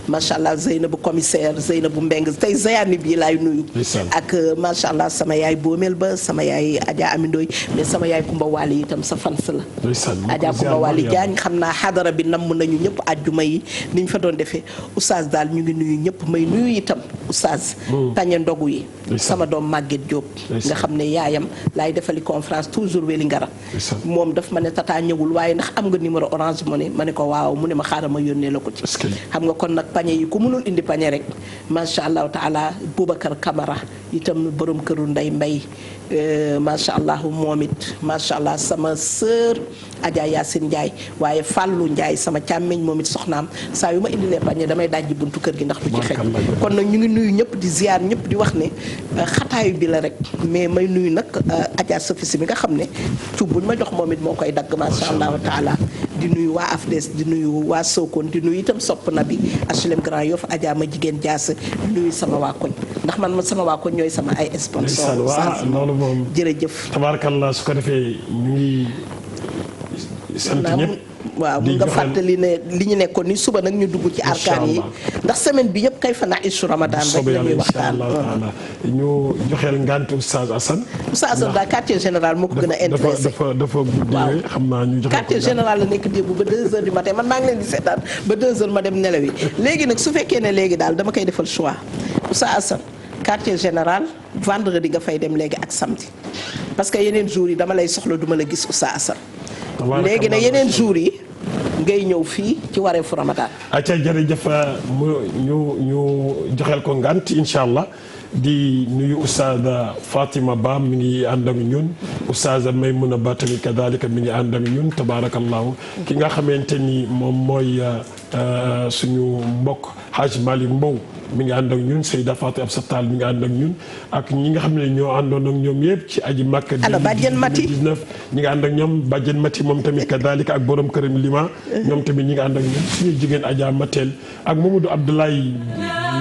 macha allah Zeynabou commissaire Zeynabou Mbeng tey Zeyani bi laay nuyu ak macha allah sama yaay boomeel ba sama yaay Adja Amindoy mais sama yaay Kumba Wali itam sa fans la Adja Kumba Wali Diagne xam naa xadara bi namm nañu ñëpp àjjuma yi ni ñu fa doon defee oustaz daal ñu ngi nuyu ñëpp may nuyu itam oustaz pañe ndogu yi sama doom Maguette Diop nga xam ne yaayam laay defali conférence toujours weli ngara moom daf ma ne tata ñëwul waaye ndax am nga numéro Orange Money ma ne ko waaw mu ne ma xaaral ma yónnee la ko ci xam nga kon nag pañe yi ku mënul indi pañe rek macha allah taala Boubacar Camara itam borom këru Ndey Mbay macha allah moom it macha allah sama sœur Adja Yacine Ndiaye waaye Fallou Ndiaye sama càmmeñ moom it soxnaam saa yu ma indilee pañe damay dajji buntu kër gi ndax du ci xej kon nag ñu ngi nuyu ñëpp di ziar ñëpp di wax ne xataayu bi la rek mais may nuyu nag Adja Sofi si mi nga xam ne cuub buñ ma jox moom it moo koy dagg macha allah taala di nuyu waa AFDES di nuyu waa Sokone di nuyu itam sopp na bi HLM Grand Yoff Adja ma jigéen Dias di nuyu sama waa koñ ndax man sama waa koñ ñooy sama ay sponsor loolu moom jërëjëf tabaarakallah su ko defee ñu ngi sant ñëpp waaw mun nga fàttali ne li ñu nekkoon ni suba nag ñu dugg ci arkaan yi ndax semaine bi yëpp kay fa na'isu Ramadan rek la ñuy waxtaan ñu joxeel ngànt Oustaz Assane daal quartier général moo ko gën a intéressé dafa guddee xam naa ñu joxe quartier général la nekk démb ba 2h du matin man maa ngi leen di seetaan ba 2h ma dem nelaw yi léegi nag su fekkee ne léegi daal dama koy defal choix Oustaz Assane quartier général vendredi nga fay dem léegi ak samedi parce que yeneen jours yi dama lay soxla duma la gis Oustaz Assane léegi nag yeneen jours yi ngay ñëw fii ci wareefu Ramadan. acca jërëjëf ñu joxeel ko ngant incha allah di nuyu Oustaz Fatima Ba mi ngi ànd ak ñun Oustaz Maymuna Ba tamit kadalika mi ngi ànd ak ñun tabaarakallahu ki nga xamante ni moom mooy suñu mbokk Hadj Malick Mbow mi ngi ànd ak ñun Seyda Fatou Absa Tall mi ngi ànd ak ñun ak ñi nga xam ne ñoo àndoon ak ñoom yëpp ci aji Makka 2019 ñi ngi ànd ak ñoom Badiane Mati moom tamit kadalika ak borom këram Lima ñoom tamit ñi ngi ànd ak ñun suñu jigéen Adja Matel ak Mamadou Abdoulaye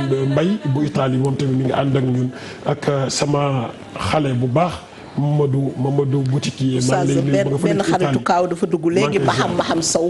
Mbay bu Italie moom tamit mi ngi ànd ak ñun ak sama xale bu baax Mamadou boutiquier maa ngi lay nuyu ba nga fa benn xaritu kaaw dafa dugg léegi Maham Sow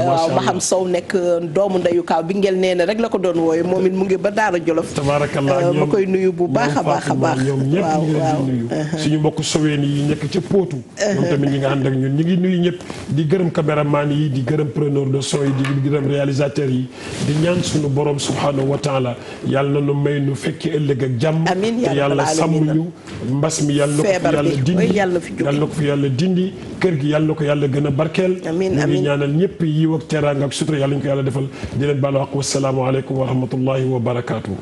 waaw Maham Sow nekk doomu ndeyu kaaw bi ngel nee na rek la ko doon wooye moom it mu ngi ba Daara Jolof tabarakallah ma koy nuyu bu baax a baax a baax ñoom ñëpp ñu ngi leen di nuyu suñu mbokk soween yi nekk ca Potou ñoom tamit ñi nga ànd ak ñun ñi ngi nuyu ñëpp di gërëm caméraman yi di gërëm preneur de son yi di gërëm réalisateur yi di ñaan suñu borom subhanahu wa taala yàlla na nu may nu fekki ëllëg ak jàmm te yàlla sàmm ñu mbas mi yàlla yàlla na ko fi yàlla dindi kër gi yàlla na ko yàlla gën a barkeel ñu ngi ñaanal ñëpp yiw ak teraanga ak sutura yàlla ñu ko yàlla defal di leen baalu àq wassalaamu aleykum wa rahmatullahi wa barakaatu.